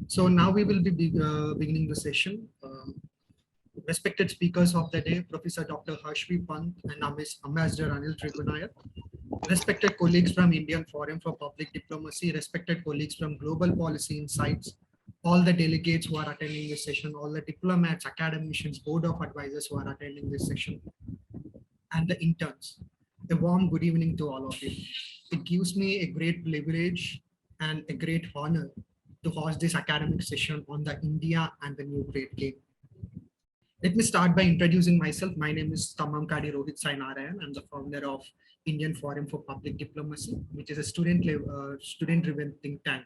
So now we will be beginning the session. Respected speakers of the day, Professor Dr. Pant and Ambassador Anil Trigunayat. Respected colleagues from Indian Forum for Public Diplomacy, respected colleagues from Global Policy Insights, all the delegates who are attending this session, all the diplomats, academicians, board of advisors who are attending this session, and the interns. A warm good evening to all of you. It gives me a great privilege and a great honor to host this academic session on the India and the new great game. Let me start by introducing myself. My name is Stambamkadi Rohith Narayan. I'm the founder of Indian Forum for Public Diplomacy, which is a student-driven think tank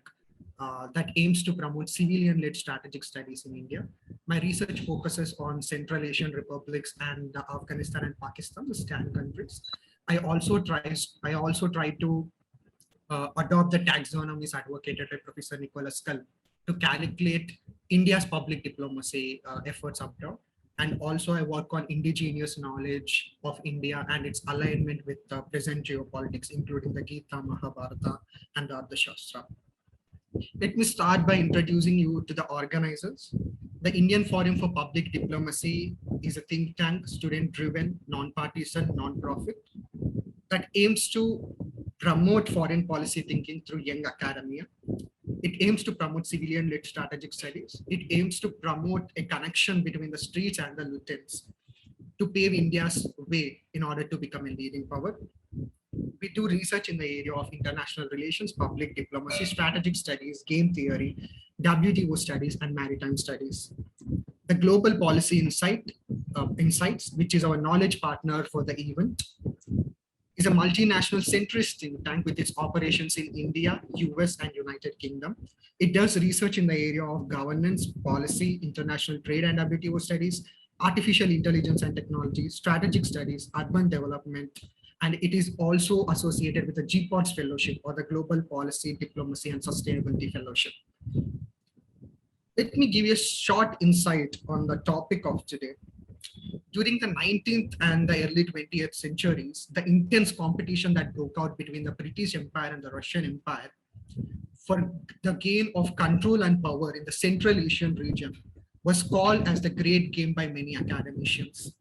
that aims to promote civilian-led strategic studies in India. My research focuses on Central Asian republics and Afghanistan and Pakistan, the STAN countries. I also try to adopt the taxonomies advocated by Professor Nicholas Cull to calculate India's public diplomacy efforts abroad. And also I work on indigenous knowledge of India and its alignment with the present geopolitics, including the Gita, Mahabharata, and the Arthashastra. Let me start by introducing you to the organizers. The Indian Forum for Public Diplomacy is a think tank, student-driven, non-partisan, non-profit that aims to promote foreign policy thinking through young academia. It aims to promote civilian-led strategic studies. It aims to promote a connection between the streets and the lieutenants to pave India's way in order to become a leading power. We do research in the area of international relations, public diplomacy, strategic studies, game theory, WTO studies, and maritime studies. The Global Policy Insights, which is our knowledge partner for the event, is a multinational centrist think tank with its operations in India, US, and United Kingdom. It does research in the area of governance, policy, international trade and WTO studies, artificial intelligence and technology, strategic studies, urban development, and it is also associated with the GPODS Fellowship or the Global Policy, Diplomacy, and Sustainability Fellowship. Let me give you a short insight on the topic of today. During the 19th and the early 20th centuries, the intense competition that broke out between the British Empire and the Russian Empire for the gain of control and power in the Central Asian region was called as the Great Game by many academicians.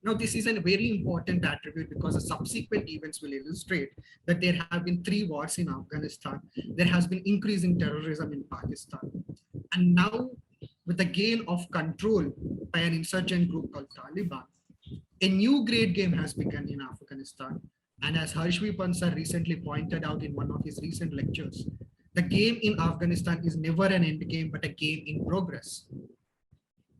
Now, this is a very important attribute because the subsequent events will illustrate that there have been 3 wars in Afghanistan. There has been increasing terrorism in Pakistan. And now, with the gain of control by an insurgent group called Taliban, a new great game has begun in Afghanistan. And as Pant sir recently pointed out in one of his recent lectures, the game in Afghanistan is never an end game, but a game in progress.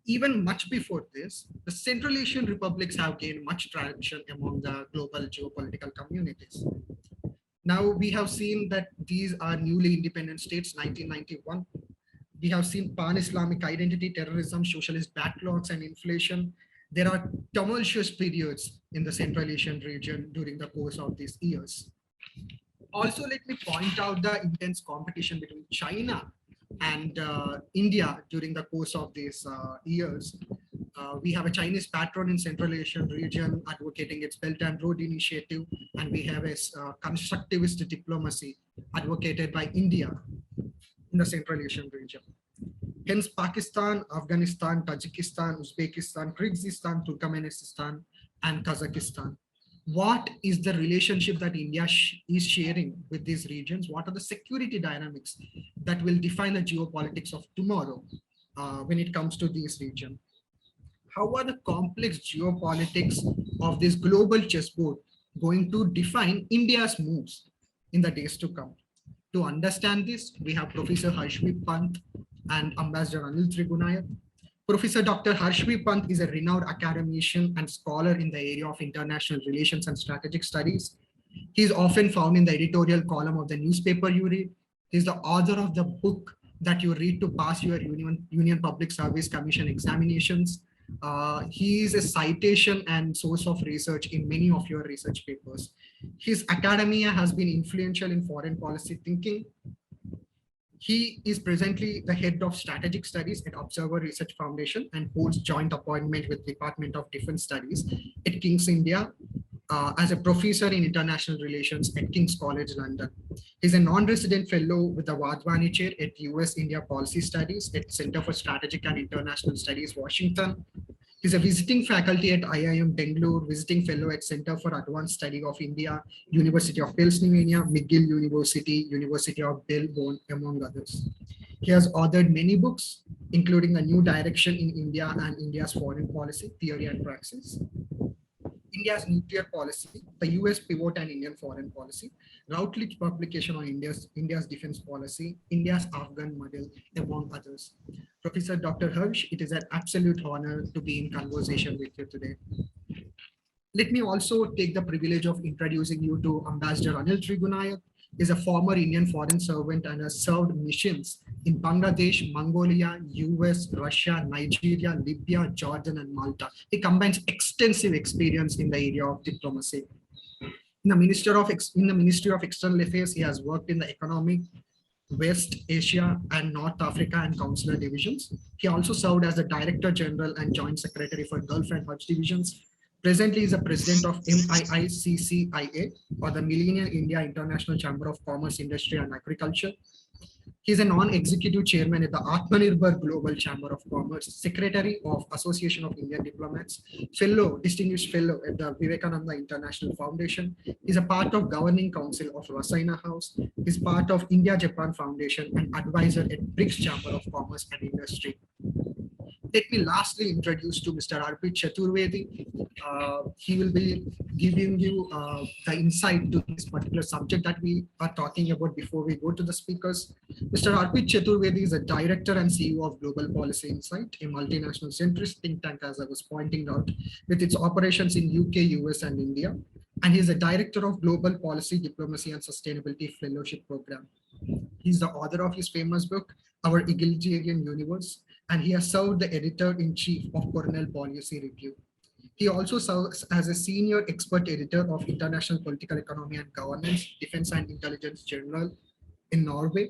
Even much before this, the Central Asian republics have gained much traction among the global geopolitical communities. Now we have seen that these are newly independent states, 1991. We have seen pan-Islamic identity, terrorism, socialist backlogs, and inflation. There are tumultuous periods in the Central Asian region during the course of these years. Also, let me point out the intense competition between China and India during the course of these years. We have a Chinese patron in Central Asian region advocating its Belt and Road Initiative, and we have a constructivist diplomacy advocated by India in the Central Asian region. Hence, Pakistan, Afghanistan, Tajikistan, Uzbekistan, Kyrgyzstan, Turkmenistan, and Kazakhstan. What is the relationship that India is sharing with these regions? What are the security dynamics that will define the geopolitics of tomorrow when it comes to these regions? How are the complex geopolitics of this global chessboard going to define India's moves in the days to come? To understand this, we have Professor Pant and Ambassador Anil Trigunayat. Professor Dr. Pant is a renowned academician and scholar in the area of international relations and strategic studies. He is often found in the editorial column of the newspaper you read. He is the author of the book that you read to pass your Union Public Service Commission examinations. He is a citation and source of research in many of your research papers. His academia has been influential in foreign policy thinking. He is presently the head of strategic studies at Observer Research Foundation and holds joint appointment with Department of Defense Studies at King's India. as a professor in international relations at King's College London. He's a non-resident fellow with the Wadhwani Chair at US-India Policy Studies at Center for Strategic and International Studies, Washington. He's a visiting faculty at IIM Bangalore, visiting fellow at Center for Advanced Study of India, University of Pennsylvania, McGill University, University of Melbourne, among others. He has authored many books, including A New Direction in India and India's Foreign Policy, Theory and Praxis, India's Nuclear Policy, the US Pivot and Indian Foreign Policy, Routledge publication on India's Defense Policy, India's Afghan model, among others. Professor Dr. Harsh, it is an absolute honor to be in conversation with you today. Let me also take the privilege of introducing you to Ambassador Anil Trigunayat. Is a former Indian foreign servant and has served missions in Bangladesh, Mongolia, US, Russia, Nigeria, Libya, Jordan, and Malta. He combines extensive experience in the area of diplomacy. In the Ministry of External Affairs, he has worked in the economic, West Asia and North Africa and Consular divisions. He also served as the Director General and Joint Secretary for Gulf and Hajj divisions. Presently, he is the president of MIICCIA, or the Millennium India International Chamber of Commerce, Industry and Agriculture. He is a non-executive chairman at the Atmanirbhar Global Chamber of Commerce, secretary of Association of Indian Diplomats, distinguished fellow at the Vivekananda International Foundation. He is a part of governing council of Rasaina House. He is part of India-Japan Foundation and advisor at BRICS Chamber of Commerce and Industry. Let me lastly introduce to Mr. Arpit Chaturvedi. He will be giving you the insight to this particular subject that we are talking about before we go to the speakers. Mr. Arpit Chaturvedi is a director and CEO of Global Policy Insight, a multinational centrist think tank, as I was pointing out, with its operations in UK, US, and India. And he is a director of Global Policy, Diplomacy, and Sustainability Fellowship Program. He's the author of his famous book, Our Egalitarian Universe, and he has served the editor-in-chief of Cornell Policy Review. He also serves as a senior expert editor of International Political Economy and Governance, Defense and Intelligence Journal in Norway.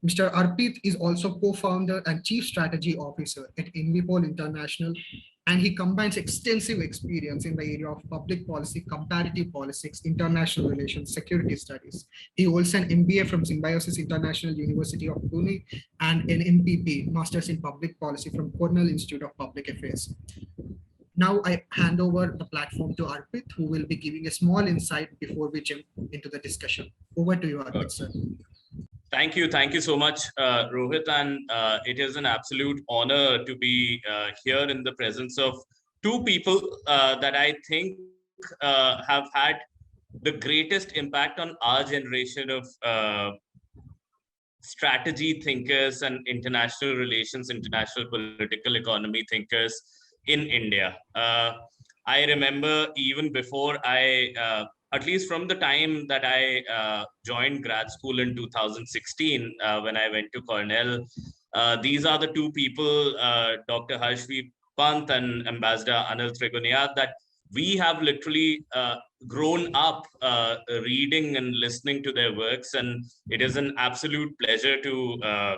Mr. Arpit is also co-founder and chief strategy officer at Invipol International, and he combines extensive experience in the area of public policy, comparative politics, international relations, security studies. He holds an MBA from Symbiosis International University of Pune and an MPP, Masters in Public Policy from Cornell Institute of Public Affairs. Now I hand over the platform to Arpit, who will be giving a small insight before we jump into the discussion. Over to you, Arpit, sir. Thank you so much, Rohit, and it is an absolute honor to be here in the presence of two people that I think have had the greatest impact on our generation of strategy thinkers and international relations, international political economy thinkers in India. I remember even before at least from the time that I joined grad school in 2016, when I went to Cornell, these are the two people, Dr. Harshvi Pant and Ambassador Anil Trigunayat, that we have literally grown up reading and listening to their works. And it is an absolute pleasure to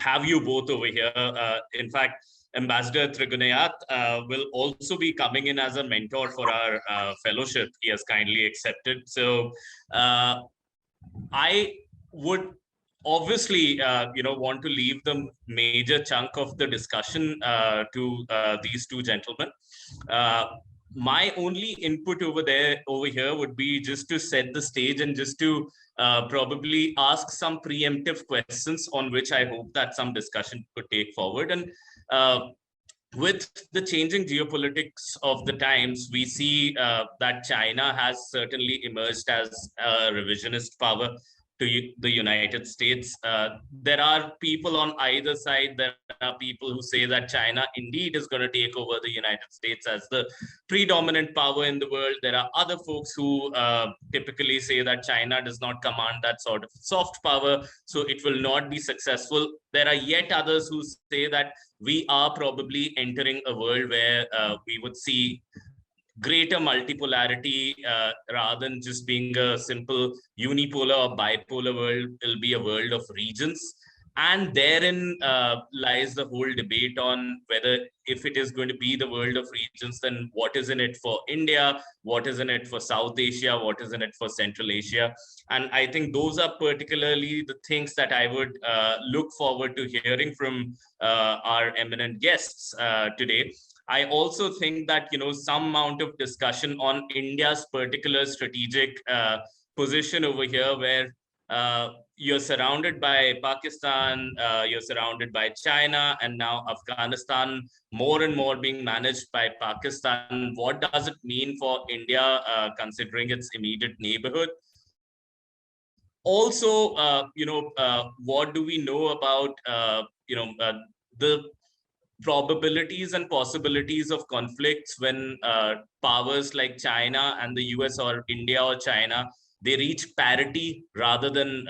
have you both over here. In fact, Ambassador Trigunayat will also be coming in as a mentor for our fellowship. He has kindly accepted. So I would obviously, want to leave the major chunk of the discussion to these two gentlemen. My only input over here would be just to set the stage and just to probably ask some preemptive questions on which I hope that some discussion could take forward. And with the changing geopolitics of the times, we see that China has certainly emerged as a revisionist power to the United States. There are people on either side. There are people who say that China indeed is going to take over the United States as the predominant power in the world. There are other folks who typically say that China does not command that sort of soft power, so it will not be successful. There are yet others who say that we are probably entering a world where we would see greater multipolarity rather than just being a simple unipolar or bipolar world. It'll be a world of regions. And therein lies the whole debate on whether, if it is going to be the world of regions, then what is in it for India, what is in it for South Asia, what is in it for Central Asia. And I think those are particularly the things that I would look forward to hearing from our eminent guests today. I also think that, some amount of discussion on India's particular strategic position over here, where you're surrounded by Pakistan, you're surrounded by China, and now Afghanistan more and more being managed by Pakistan. What does it mean for India, considering its immediate neighborhood? Also, what do we know about, the probabilities and possibilities of conflicts when powers like China and the US, or India or China, they reach parity rather than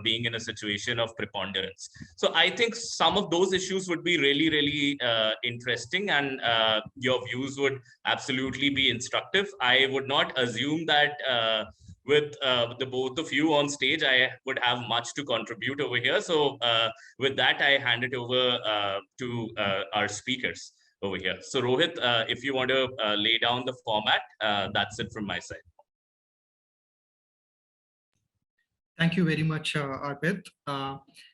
being in a situation of preponderance. So I think some of those issues would be really, really interesting, and your views would absolutely be instructive. I would not assume that with the both of you on stage, I would have much to contribute over here. So with that, I hand it over to our speakers over here. So Rohit, if you want to lay down the format, that's it from my side. Thank you very much, Arpit.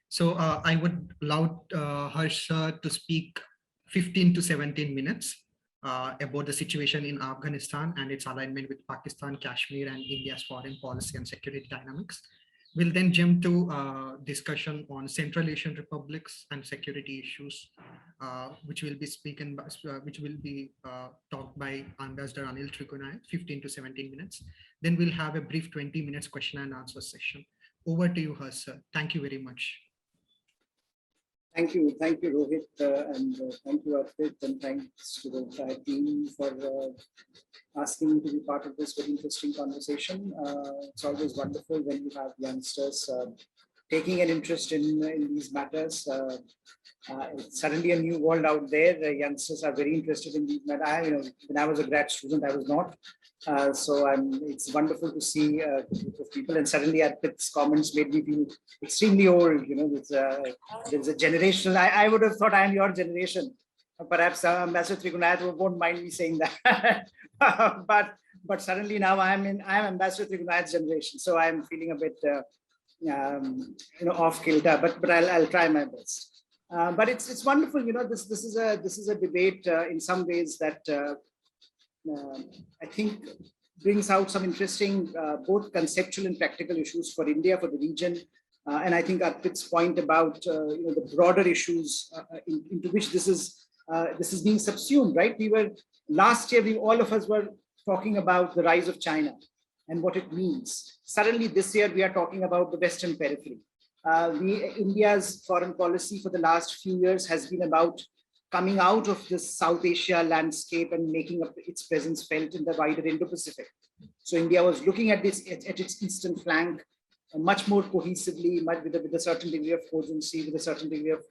So I would allow Harsh to speak 15 to 17 minutes about the situation in Afghanistan and its alignment with Pakistan, Kashmir, and India's foreign policy and security dynamics. We'll then jump to discussion on Central Asian republics and security issues, which will be talked by Ambassador Anil Trigunayat, 15 to 17 minutes. Then we'll have a brief 20 minutes question and answer session. Over to you, Harsh, sir. Thank you very much. Thank you, Rohit, and thank you, Arpit, and thanks to the entire team for asking me to be part of this very interesting conversation. It's always wonderful when you have youngsters taking an interest in these matters. It's suddenly a new world out there. The youngsters are very interested in these matters. When I was a grad student, I was not. So it's wonderful to see a group of people, and suddenly Arpit's comments made me feel extremly old. There's a generational. I would have thought I am your generation. Perhaps Ambassador Trigunayat won't mind me saying that. but suddenly now I am Ambassador Trigunayat's generation, so I am feeling a bit off kilter. But I'll try my best. But it's wonderful. This is a debate in some ways that. I think brings out some interesting both conceptual and practical issues for India, for the region, and I think Arpit's point about the broader issues into which this is being subsumed. Right? Last year. All of us were talking about the rise of China and what it means. Suddenly, this year we are talking about the Western periphery. India's foreign policy for the last few years has been about coming out of this South Asia landscape and making its presence felt in the wider Indo-Pacific. So India was looking at its eastern flank much more cohesively, with a certain degree of cogency, with a certain degree of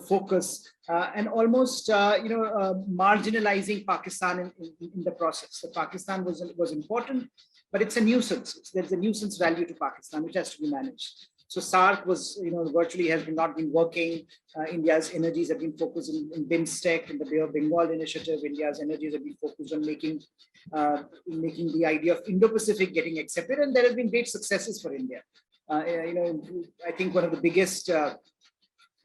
focus, and almost marginalizing Pakistan in the process. So Pakistan was important, but it's a nuisance. There's a nuisance value to Pakistan which has to be managed. So SAARC was, virtually has not been working. India's energies have been focused in BIMSTEC, in the Bay of Bengal initiative. India's energies have been focused on making the idea of Indo-Pacific getting accepted, and there have been great successes for India. I think one of the biggest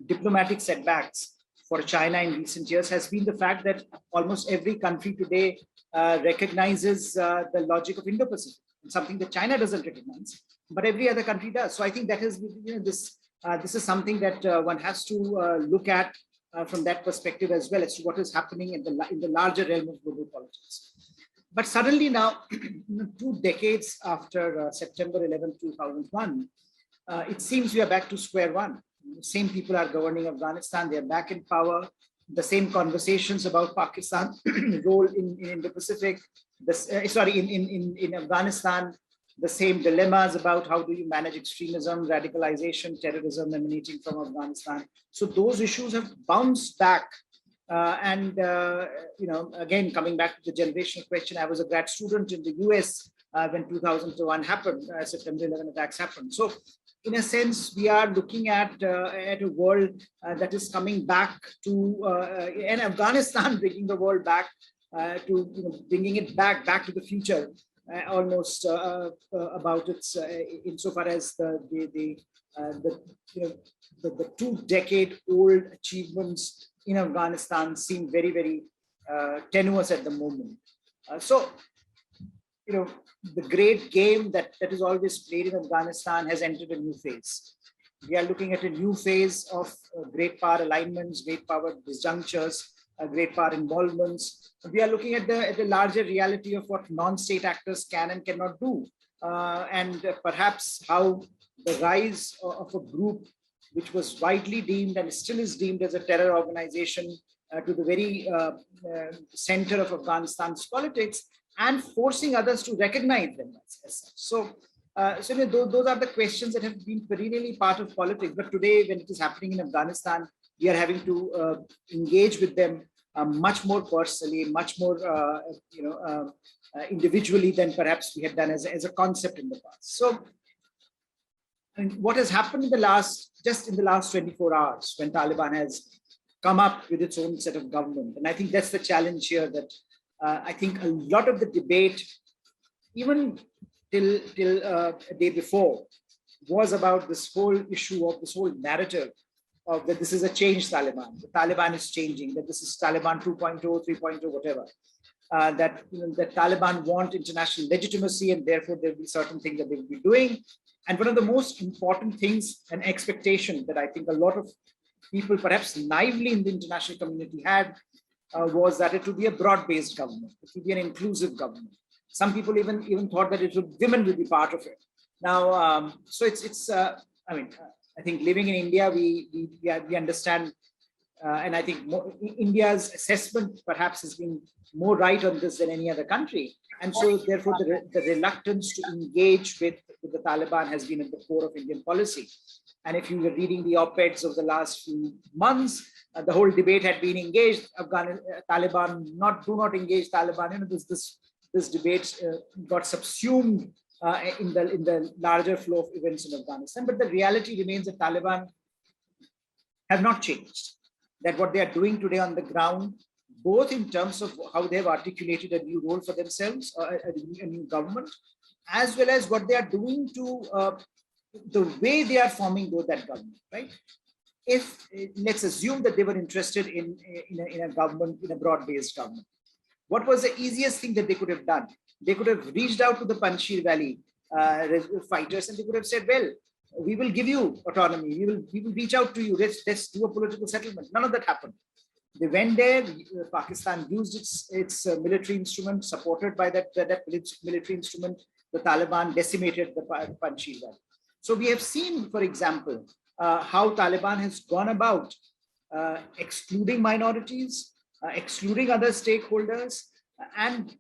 diplomatic setbacks for China in recent years has been the fact that almost every country today recognizes the logic of Indo-Pacific, something that China doesn't recognize, but every other country does. So I think that has this is something that one has to look at from that perspective as well, as to what is happening in the larger realm of global politics. But suddenly now, 2 decades after September 11, 2001, it seems we are back to square one. The same people are governing Afghanistan. They are back in power. The same conversations about Pakistan's role in Indo-Pacific, in Afghanistan, the same dilemmas about how do you manage extremism, radicalization, terrorism emanating from Afghanistan. So those issues have bounced back. Again, coming back to the generational question, I was a grad student in the US when 2001 happened, September 11 attacks happened. So in a sense, we are looking at a world that is coming back to, and Afghanistan bringing the world back to, bringing it back to the future, almost about its, insofar as the 2-decade-old achievements in Afghanistan seem very, very tenuous at the moment. So, the great game that is always played in Afghanistan has entered a new phase. We are looking at a new phase of great power alignments, great power disjunctures, great power involvements. We are looking at the larger reality of what non-state actors can and cannot do. And perhaps how the rise of a group which was widely deemed and still is deemed as a terror organization to the very center of Afghanistan's politics, and forcing others to recognize them as such. So, those are the questions that have been perennially part of politics. But today, when it is happening in Afghanistan, we are having to engage with them much more personally, much more individually than perhaps we had done as a concept in the past. So, what has happened in the last 24 hours, when Taliban has come up with its own set of government, and I think that's the challenge here, that I think a lot of the debate, even till a day before, was about this whole issue of this whole narrative of that this is a changed Taliban. The Taliban is changing, that this is Taliban 2.0, 3.0, whatever. That Taliban want international legitimacy, and therefore there will be certain things that they will be doing. And one of the most important things, an expectation that I think a lot of people, perhaps naively in the international community, had, was that it would be a broad-based government. It would be an inclusive government. Some people even thought that women will be part of it. Now, so it's. I mean, I think living in India, we understand, and I think India's assessment perhaps has been more right on this than any other country. And so, therefore, the reluctance to engage with the Taliban has been at the core of Indian policy. And if you were reading the op-eds of the last few months, the whole debate had been engaged. Taliban, do not engage Taliban. This debate got subsumed in the larger flow of events in Afghanistan. But the reality remains that Taliban have not changed. That what they are doing today on the ground, both in terms of how they have articulated a new role for themselves, a new government, as well as what they are doing to the way they are forming that government, right? If let's assume that they were interested in a government, in a broad-based government, what was the easiest thing that they could have done? They could have reached out to the Panjshir Valley fighters, and they could have said, "Well, we will give you autonomy. We will reach out to you. Let's do a political settlement." None of that happened. They went there. Pakistan used its military instrument, supported by that military instrument. The Taliban decimated the Panjshir Valley. So we have seen, for example, how Taliban has gone about excluding minorities, excluding other stakeholders, and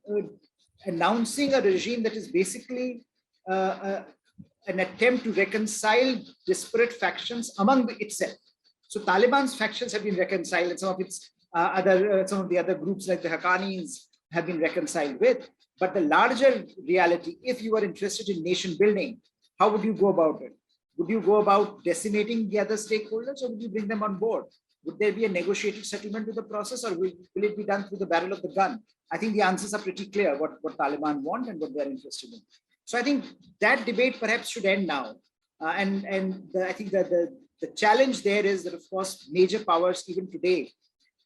announcing a regime that is basically an attempt to reconcile disparate factions among itself. So Taliban's factions have been reconciled, and some of the other groups like the Haqqanis have been reconciled with. But the larger reality, if you are interested in nation building, how would you go about it? Would you go about decimating the other stakeholders, or would you bring them on board? Would there be a negotiated settlement to the process, or will it be done through the barrel of the gun? I think the answers are pretty clear what Taliban want and what they're interested in. So I think that debate perhaps should end now. I think that the challenge there is that, of course, major powers even today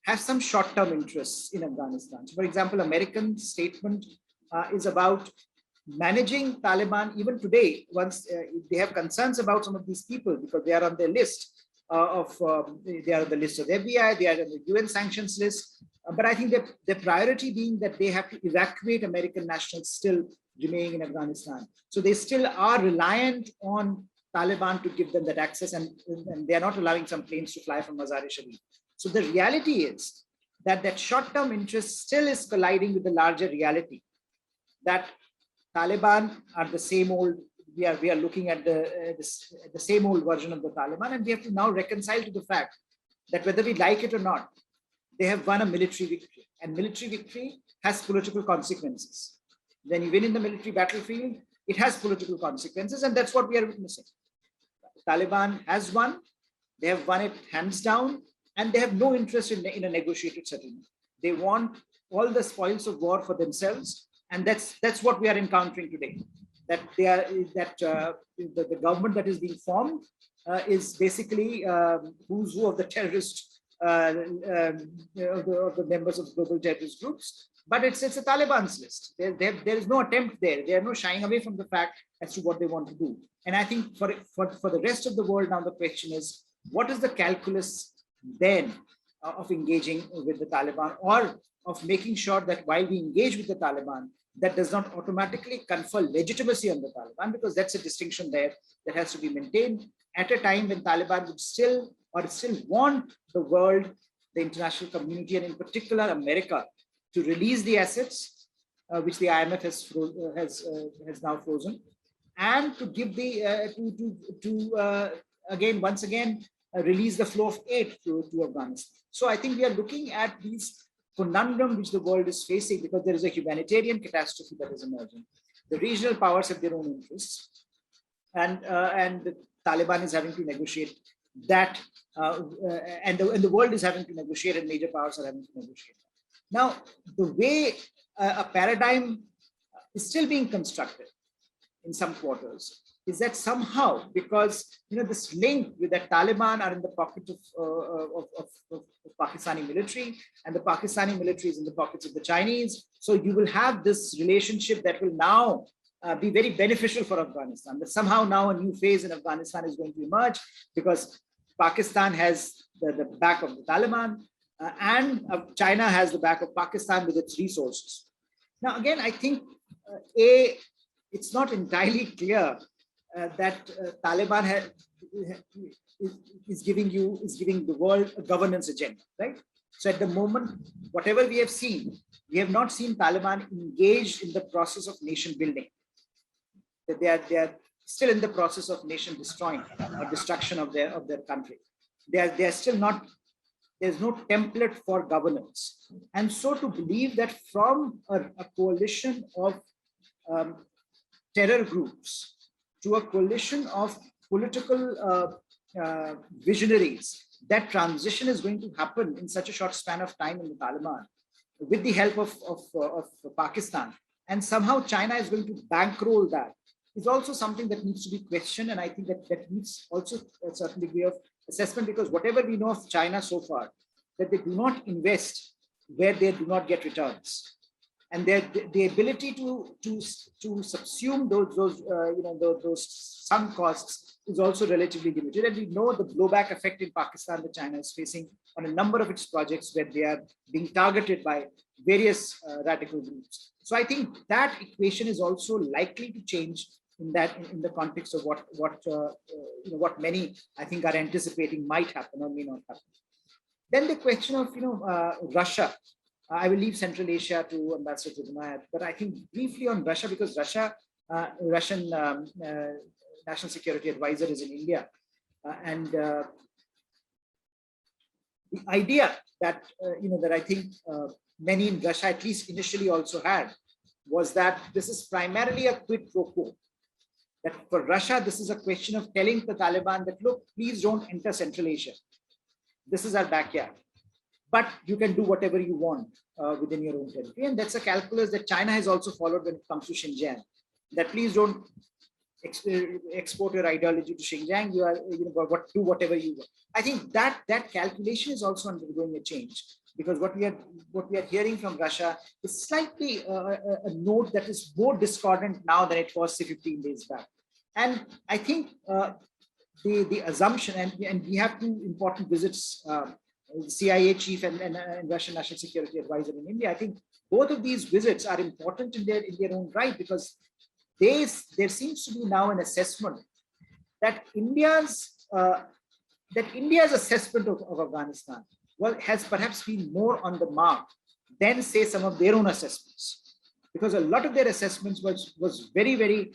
have some short-term interests in Afghanistan. So, for example, American statement is about managing Taliban even today. Once they have concerns about some of these people because they are on their list they are on the list of the FBI, they are on the UN sanctions list. But I think that the priority being that they have to evacuate American nationals still remaining in Afghanistan. So they still are reliant on Taliban to give them that access, and they are not allowing some planes to fly from Mazar-e-Sharif. So the reality is that short-term interest still is colliding with the larger reality that Taliban are the same old. We are looking at the same old version of the Taliban, and we have to now reconcile to the fact that whether we like it or not, they have won a military victory, and military victory has political consequences. When you win in the military battlefield, it has political consequences, and that's what we are witnessing. Taliban has won. They have won it hands down, and they have no interest in a negotiated settlement. They want all the spoils of war for themselves, and that's what we are encountering today. That the government that is being formed is basically who's who of the terrorist of the members of global terrorist groups. But it's a Taliban's list. There is no attempt there. They are no shying away from the fact as to what they want to do. And I think for the rest of the world now, the question is, what is the calculus then of engaging with the Taliban, or of making sure that while we engage with the Taliban, that does not automatically confer legitimacy on the Taliban, because that's a distinction there that has to be maintained at a time when Taliban would still want the world, the international community, and in particular America, to release the assets which the IMF has now frozen, and to give once again release the flow of aid to Afghanistan. So I think we are looking at these conundrum which the world is facing, because there is a humanitarian catastrophe that is emerging. The regional powers have their own interests, and the Taliban is having to negotiate that, and the world is having to negotiate, and major powers are having to negotiate. Now, the way a paradigm is still being constructed in some quarters is that somehow, because this link with the Taliban are in the pocket of Pakistani military, and the Pakistani military is in the pockets of the Chinese. So you will have this relationship that will now be very beneficial for Afghanistan. But somehow now a new phase in Afghanistan is going to emerge, because Pakistan has the back of the Taliban, and China has the back of Pakistan with its resources. Now, again, I think it's not entirely clear that Taliban is giving the world a governance agenda, right? So at the moment, whatever we have seen, we have not seen Taliban engaged in the process of nation building. That they are still in the process of nation destroying or destruction of their country. They are still not. There's no template for governance, and so to believe that from a coalition of terror groups to a coalition of political visionaries, that transition is going to happen in such a short span of time in the Taliban, with the help of Pakistan, and somehow China is going to bankroll that, is also something that needs to be questioned. And I think that needs also a certain degree of assessment, because whatever we know of China so far, that they do not invest where they do not get returns, and the ability to subsume those sunk costs is also relatively limited. And we know the blowback effect in Pakistan that China is facing on a number of its projects, where they are being targeted by various radical groups. So I think that equation is also likely to change in the context of what many, I think, are anticipating might happen or may not happen. Then the question of Russia. I will leave Central Asia to Ambassador Trigunayat, but I think briefly on Russia, because Russian National Security Advisor is in India, and the idea that that I think many in Russia, at least initially, also had, was that this is primarily a quid pro quo. That for Russia, this is a question of telling the Taliban that, look, please don't enter Central Asia. This is our backyard, but you can do whatever you want within your own territory. And that's a calculus that China has also followed when it comes to Xinjiang, that please don't export your ideology to Xinjiang. You are, do whatever you want. I think that calculation is also undergoing a change, because what we are hearing from Russia is slightly a note that is more discordant now than it was, say, 15 days back. And I think the assumption, and we have two important visits, CIA chief and Russian National Security Advisor in India. I think both of these visits are important in their own right, because there seems to be now an assessment that India's assessment of Afghanistan has perhaps been more on the mark than, say, some of their own assessments, because a lot of their assessments was very, very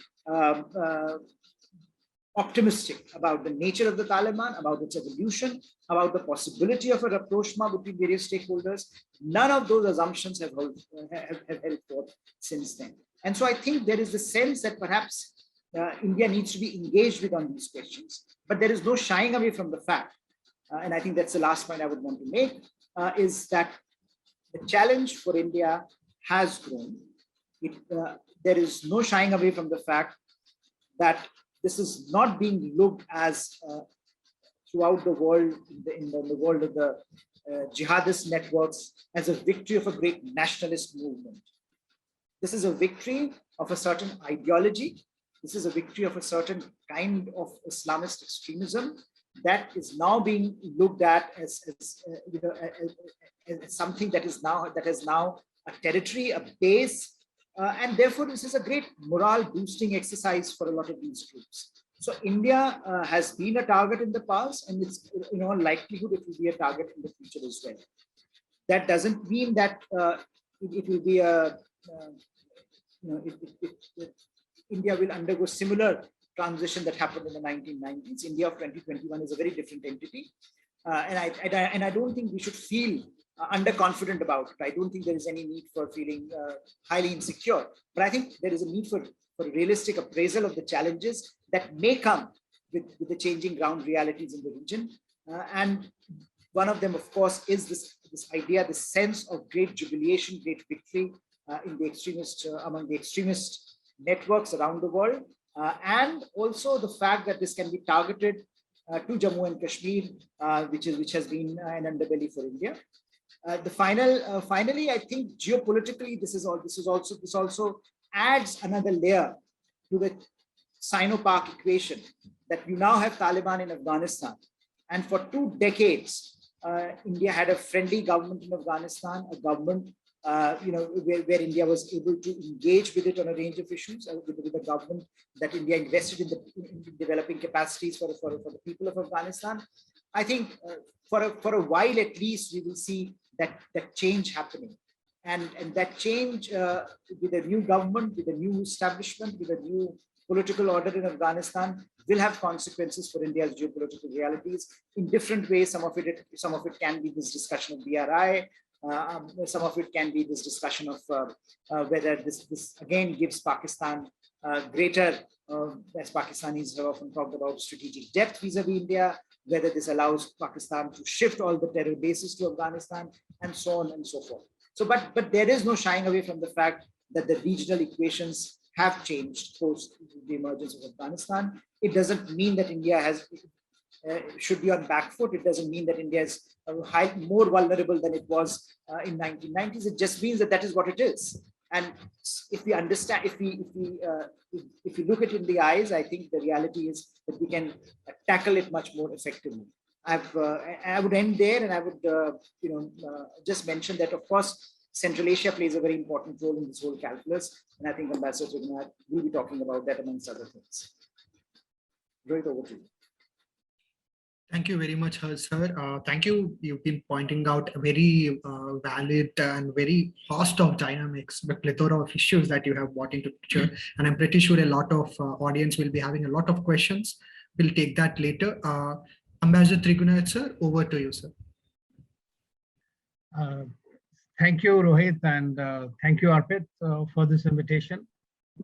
optimistic about the nature of the Taliban, about its evolution, about the possibility of a rapprochement between various stakeholders. None of those assumptions have held forth since then. And so I think there is the sense that perhaps India needs to be engaged with on these questions. But there is no shying away from the fact, and I think that's the last point I would want to make, is that the challenge for India has grown. There is no shying away from the fact that this is not being looked as throughout the world, in the world of the jihadist networks, as a victory of a great nationalist movement. This is a victory of a certain ideology. This is a victory of a certain kind of Islamist extremism that is now being looked at as something that has now a territory, a base, and therefore this is a great morale boosting exercise for a lot of these groups. So India has been a target in the past, and it's likelihood it will be a target in the future as well. That doesn't mean that it will be a India will undergo similar transition that happened in the 1990s. India of 2021 is a very different entity, and I don't think we should feel underconfident about it. I don't think there is any need for feeling highly insecure, but I think there is a need for realistic appraisal of the challenges that may come with the changing ground realities in the region. And one of them, of course, is this idea, this sense of great jubilation, great victory in the extremist, among the extremist networks around the world. And also the fact that this can be targeted to Jammu and Kashmir, which has been an underbelly for India. Finally, I think geopolitically, this also adds another layer to the Sino-Pak equation, that you now have Taliban in Afghanistan, and for 2 decades, India had a friendly government in Afghanistan, a government where India was able to engage with it on a range of issues, with a government that India invested in developing capacities for the people of Afghanistan. I think for a while at least, we will see that change happening. And that change with a new government, with a new establishment, with a new political order in Afghanistan will have consequences for India's geopolitical realities in different ways. Some of it can be this discussion of BRI. Some of it can be this discussion of whether this again gives Pakistan greater, as Pakistanis have often talked about, strategic depth vis-a-vis India, whether this allows Pakistan to shift all the terror bases to Afghanistan, and so on and so forth. So, but there is no shying away from the fact that the regional equations have changed post the emergence of Afghanistan. It doesn't mean that India should be on back foot. It doesn't mean that India is more vulnerable than it was in 1990s. It just means that is what it is. And if we understand, if we look it in the eyes, I think the reality is that we can tackle it much more effectively. I would end there, and I would just mention that, of course, Central Asia plays a very important role in this whole calculus, and I think Ambassador Trigunayat will be talking about that amongst other things. Rohith, over to you. Thank you very much, sir. Thank you. You've been pointing out a very valid and very host of dynamics, the plethora of issues that you have brought into picture. And I'm pretty sure a lot of audience will be having a lot of questions. We'll take that later. Ambassador Trigunayat, sir, over to you, sir. Thank you, Rohith, and thank you, Arpit, for this invitation,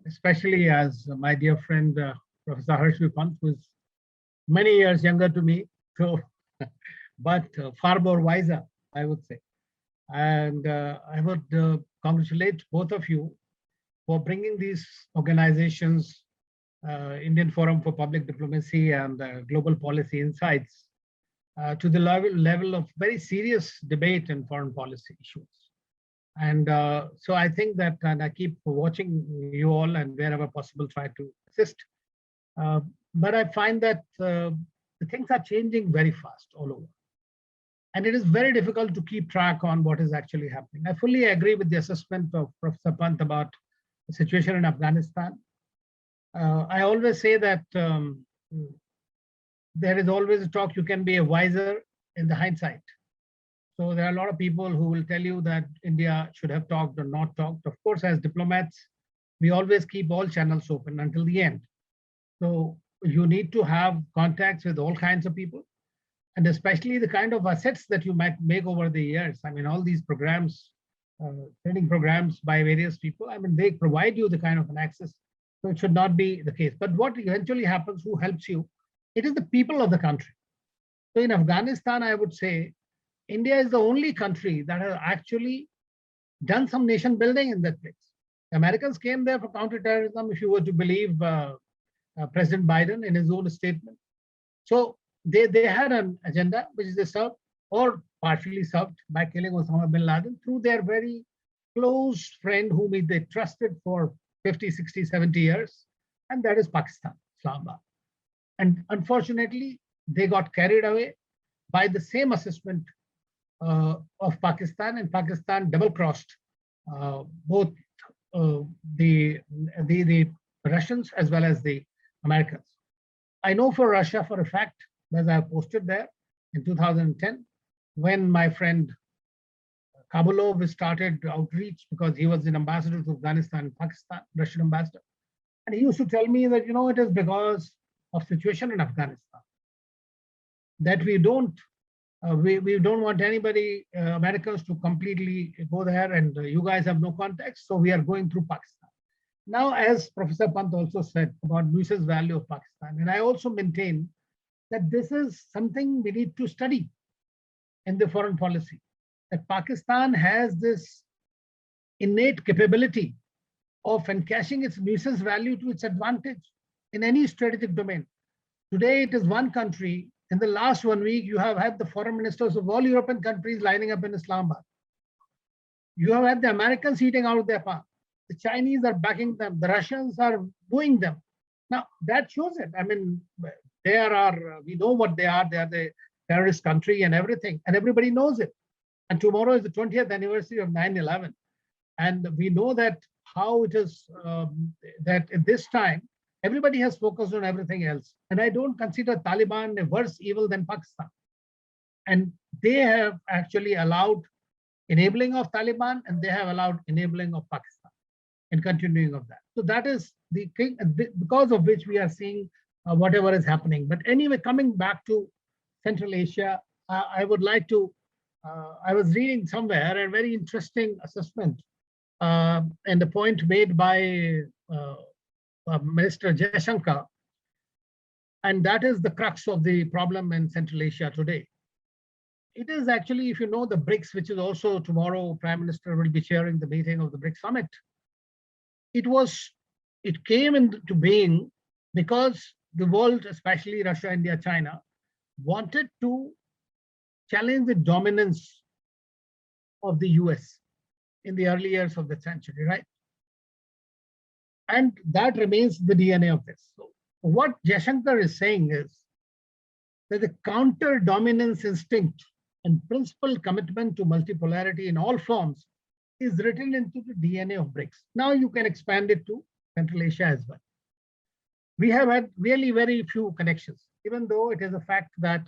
especially as my dear friend, Professor Harshvi Pant, who is many years younger to me, so, but far more wiser, I would say. And I would congratulate both of you for bringing these organizations, Indian Forum for Public Diplomacy and Global Policy Insights, to the level of very serious debate in foreign policy issues. And so I think that, and I keep watching you all, and wherever possible try to assist. But I find that the things are changing very fast all over. And it is very difficult to keep track on what is actually happening. I fully agree with the assessment of Professor Pant about the situation in Afghanistan. I always say that there is always a talk, you can be a wiser in the hindsight. So there are a lot of people who will tell you that India should have talked or not talked. Of course, as diplomats, we always keep all channels open until the end. So you need to have contacts with all kinds of people, and especially the kind of assets that you might make over the years. I mean, all these programs, training programs by various people, I mean, they provide you the kind of an access So it should not be the case. But what eventually happens, who helps you? It is the people of the country. So in Afghanistan, I would say India is the only country that has actually done some nation building in that place. The Americans came there for counterterrorism, if you were to believe President Biden in his own statement. So they had an agenda which they served or partially served by killing Osama bin Laden through their very close friend whom they trusted for 50, 60, 70 years, and that is Pakistan, Islamabad. And unfortunately, they got carried away by the same assessment of Pakistan, and Pakistan double-crossed both the Russians as well as the Americans. I know for Russia for a fact, as I posted there in 2010, when my friend Kabulov started outreach because he was an ambassador to Afghanistan, Pakistan, Russian ambassador. And he used to tell me that, it is because of situation in Afghanistan that we don't want anybody, Americans, to completely go there, and you guys have no context, so we are going through Pakistan. Now, as Professor Pant also said about nuisance value of Pakistan, and I also maintain that this is something we need to study in the foreign policy, that Pakistan has this innate capability of encashing its nuisance value to its advantage in any strategic domain. Today, it is one country. In the last 1 week, you have had the foreign ministers of all European countries lining up in Islamabad. You have had the Americans eating out their palm. The Chinese are backing them. The Russians are booing them. Now, that shows it. I mean, we know what they are. They are the terrorist country and everything, and everybody knows it. And tomorrow is the 20th anniversary of 9/11. And we know that how it is that at this time, everybody has focused on everything else. And I don't consider Taliban a worse evil than Pakistan. And they have actually allowed enabling of Taliban, and they have allowed enabling of Pakistan and continuing of that. So that is the thing, because of which we are seeing whatever is happening. But anyway, coming back to Central Asia, I would like to, I was reading somewhere a very interesting assessment and the point made by Minister Jaishankar, and that is the crux of the problem in Central Asia today. It is actually, if you know the BRICS, which is also tomorrow, Prime Minister will be chairing the meeting of the BRICS summit. It came into being because the world, especially Russia, India, China, wanted to challenge the dominance of the US in the early years of the century, right? And that remains the DNA of this. So what Jaishankar is saying is that the counter dominance instinct and principled commitment to multipolarity in all forms is written into the DNA of BRICS. Now you can expand it to Central Asia as well. We have had really very few connections, even though it is a fact that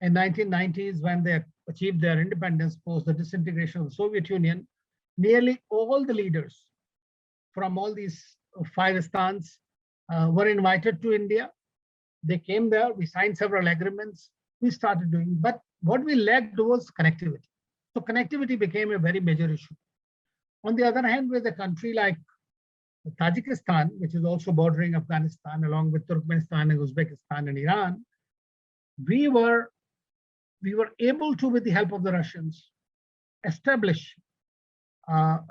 in 1990s, when they achieved their independence post the disintegration of the Soviet Union, nearly all the leaders from all these 5 stans were invited to India. They came there, we signed several agreements, we started doing, but what we lacked was connectivity. So connectivity became a very major issue. On the other hand, with a country like Tajikistan, which is also bordering Afghanistan, along with Turkmenistan and Uzbekistan and Iran, we were able to, with the help of the Russians, establish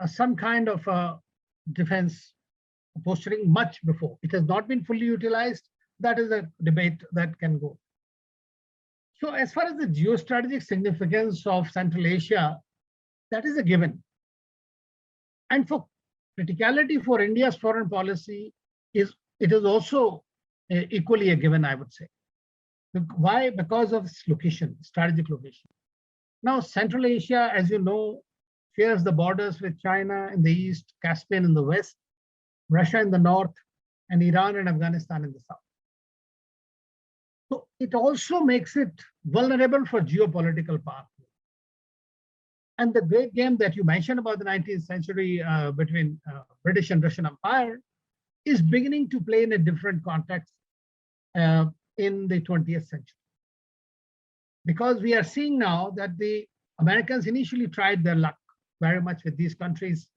some kind of defense posturing much before. It has not been fully utilized. That is a debate that can go. So as far as the geostrategic significance of Central Asia, that is a given. And for criticality for India's foreign policy, it is also equally a given, I would say. Why? Because of its location, strategic location. Now, Central Asia, as you know, shares the borders with China in the east, Caspian in the west, Russia in the north, and Iran and Afghanistan in the south. So it also makes it vulnerable for geopolitical power. And the great game that you mentioned about the 19th century between British and Russian Empire is beginning to play in a different context in the 20th century. Because we are seeing now that the Americans initially tried their luck very much with these countries,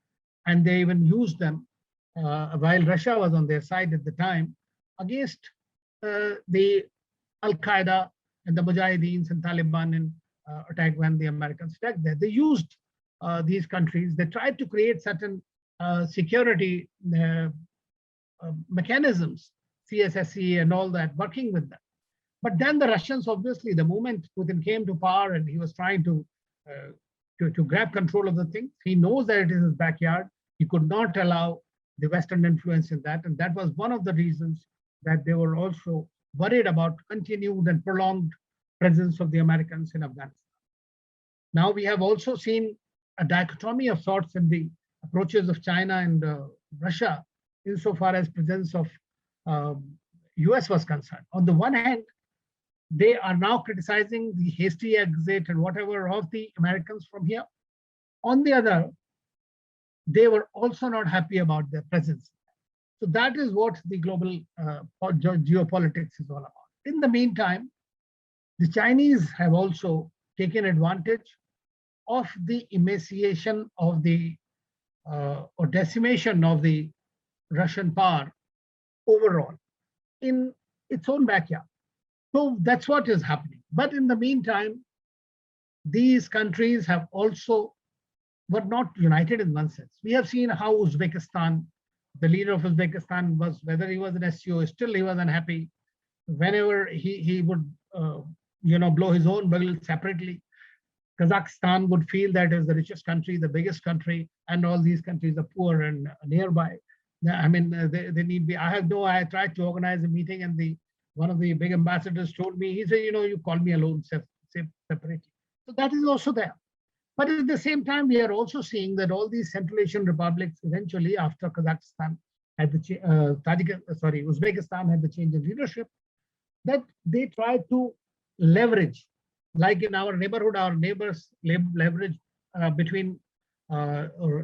and they even used them while Russia was on their side at the time, against the Al-Qaeda and the Mujahideens and Taliban in attack when the Americans attacked there. They used these countries. They tried to create certain security mechanisms, CSSE and all that, working with them. But then the Russians, obviously, the moment Putin came to power and he was trying to grab control of the thing, he knows that it is his backyard. He could not allow the Western influence in that. And that was one of the reasons that they were also worried about continued and prolonged presence of the Americans in Afghanistan. Now we have also seen a dichotomy of sorts in the approaches of China and Russia insofar as presence of US was concerned. On the one hand, they are now criticizing the hasty exit and whatever of the Americans from here. On the other, they were also not happy about their presence. So that is what the global geopolitics is all about. In the meantime, the Chinese have also taken advantage of the emaciation of the or decimation of the Russian power overall in its own backyard. So that's what is happening. But in the meantime, these countries have also were not united in one sense. We have seen how Uzbekistan, the leader of Uzbekistan, was, whether he was an SCO, still he was unhappy. Whenever he would blow his own bubble separately, Kazakhstan would feel that is the richest country, the biggest country, and all these countries are poor and nearby. I mean, they need be. I tried to organize a meeting, and one of the big ambassadors told me, he said, you call me alone separately. So that is also there. But at the same time, we are also seeing that all these Central Asian republics eventually, after Kazakhstan had Uzbekistan had the change in leadership, that they try to leverage, like in our neighborhood, our neighbors leverage between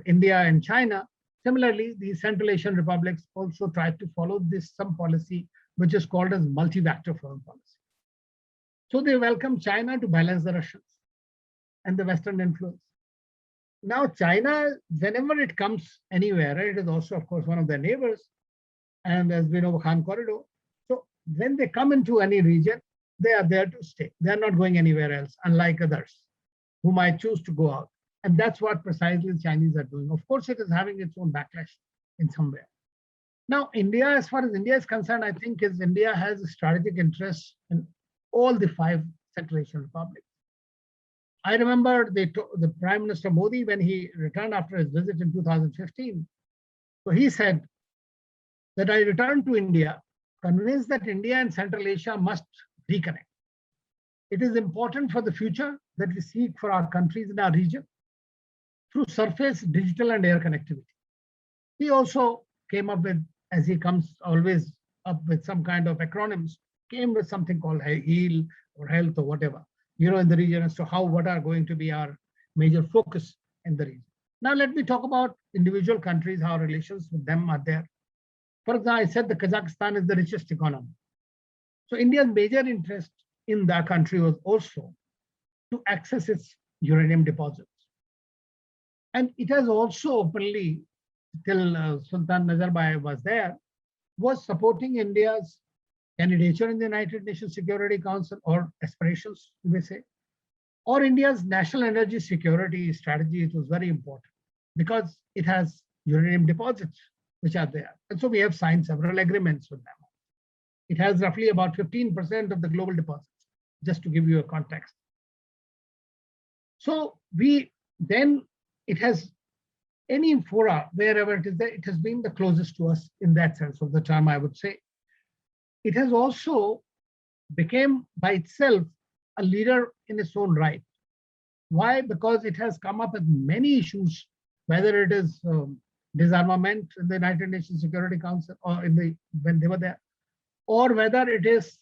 India and China. Similarly, the Central Asian republics also try to follow some policy which is called as multi-vector foreign policy. So they welcome China to balance the Russians and the Western influence. Now, China, whenever it comes anywhere, right, it is also, of course, one of their neighbors, and as we know, Khan Corridor. So when they come into any region, they are there to stay. They are not going anywhere else, unlike others who might choose to go out. And that's what precisely the Chinese are doing. Of course, it is having its own backlash in some way. Now, India, as far as India is concerned, I think India has a strategic interest in all the 5 Central Asian republics. I remember the Prime Minister Modi, when he returned after his visit in 2015, so he said that I returned to India, convinced that India and Central Asia must reconnect. It is important for the future that we seek for our countries in our region through surface, digital, and air connectivity. He also came up with, as he comes always up with some kind of acronyms, came with something called HEAL or health or whatever, in the region as to what are going to be our major focus in the region. Now, let me talk about individual countries, how relations with them are there. For example, I said the Kazakhstan is the richest economy. So India's major interest in that country was also to access its uranium deposits. And it has also openly, till Sultan Nazarbayev was there, was supporting India's candidature in the United Nations Security Council, or aspirations, you may say, or India's national energy security strategy. It was very important because it has uranium deposits which are there. And so we have signed several agreements with them. It has roughly about 15% of the global deposits, just to give you a context. So it has any fora, wherever it is there, it has been the closest to us in that sense of the term, I would say. It has also become by itself a leader in its own right. Why? Because it has come up with many issues, whether it is disarmament in the United Nations Security Council or when they were there, or whether it is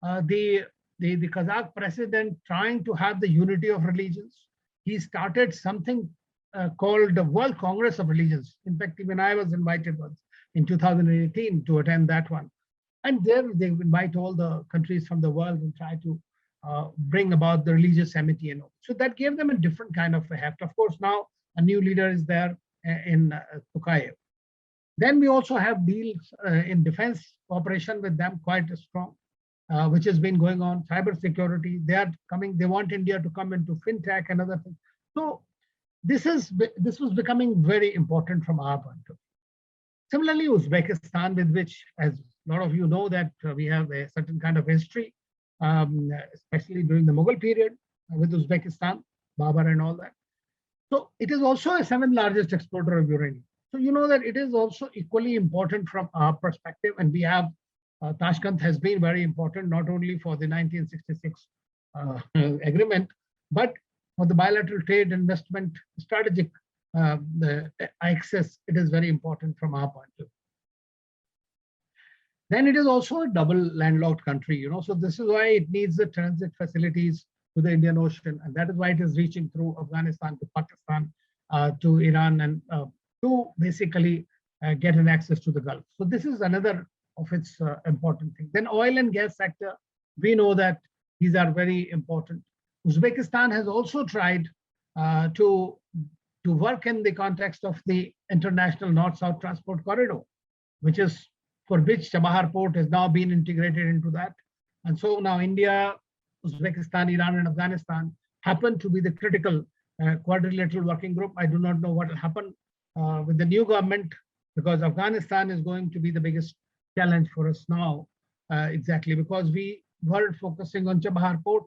the Kazakh president trying to have the unity of religions. He started something called the World Congress of Religions. In fact, even I was invited once in 2018 to attend that one. And there they invite all the countries from the world and try to bring about the religious amity and all. So that gave them a different kind of a heft. Of course, now a new leader is there in Tokayev. Then we also have deals in defense cooperation with them, quite strong, which has been going on. Cyber security, they are coming. They want India to come into fintech and other things. So this was becoming very important from our point of view. Similarly, Uzbekistan, with which, as a lot of you know, that we have a certain kind of history, especially during the Mughal period with Uzbekistan, Babar and all that. So it is also a 7th largest exporter of uranium. So you know that it is also equally important from our perspective, and we have Tashkent has been very important not only for the 1966 agreement, but for the bilateral trade investment strategic the access. It is very important from our point of view. Then it is also a double landlocked country, you know, so this is why it needs the transit facilities to the Indian Ocean, and that is why it is reaching through Afghanistan to Pakistan, to Iran, and to basically get an access to the Gulf. So this is another of its important thing. Then oil and gas sector, we know that these are very important. Uzbekistan has also tried to work in the context of the international North-South transport corridor, which is for which Chabahar port has now been integrated into that. And so now India, Uzbekistan, Iran, and Afghanistan happen to be the critical quadrilateral working group. I do not know what will happen with the new government, because Afghanistan is going to be the biggest challenge for us now, exactly because we were focusing on Chabahar port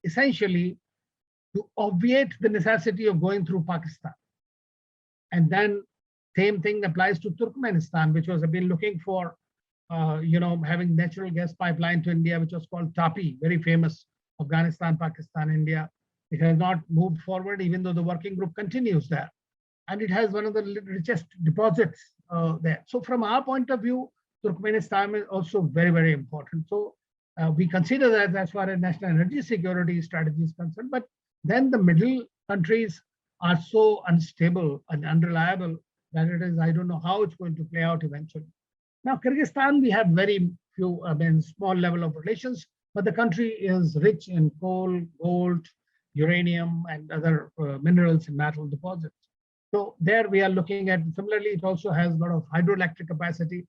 essentially to obviate the necessity of going through Pakistan. And then same thing applies to Turkmenistan, which was been looking for, having natural gas pipeline to India, which was called TAPI, very famous, Afghanistan, Pakistan, India. It has not moved forward, even though the working group continues there. And it has one of the richest deposits there. So from our point of view, Turkmenistan is also very, very important. So we consider that as far as national energy security strategy is concerned, but then the middle countries are so unstable and unreliable that it is, I don't know how it's going to play out eventually. Now, Kyrgyzstan, we have very few, small level of relations, but the country is rich in coal, gold, uranium, and other minerals and metal deposits. So there we are looking at, similarly, it also has a lot of hydroelectric capacity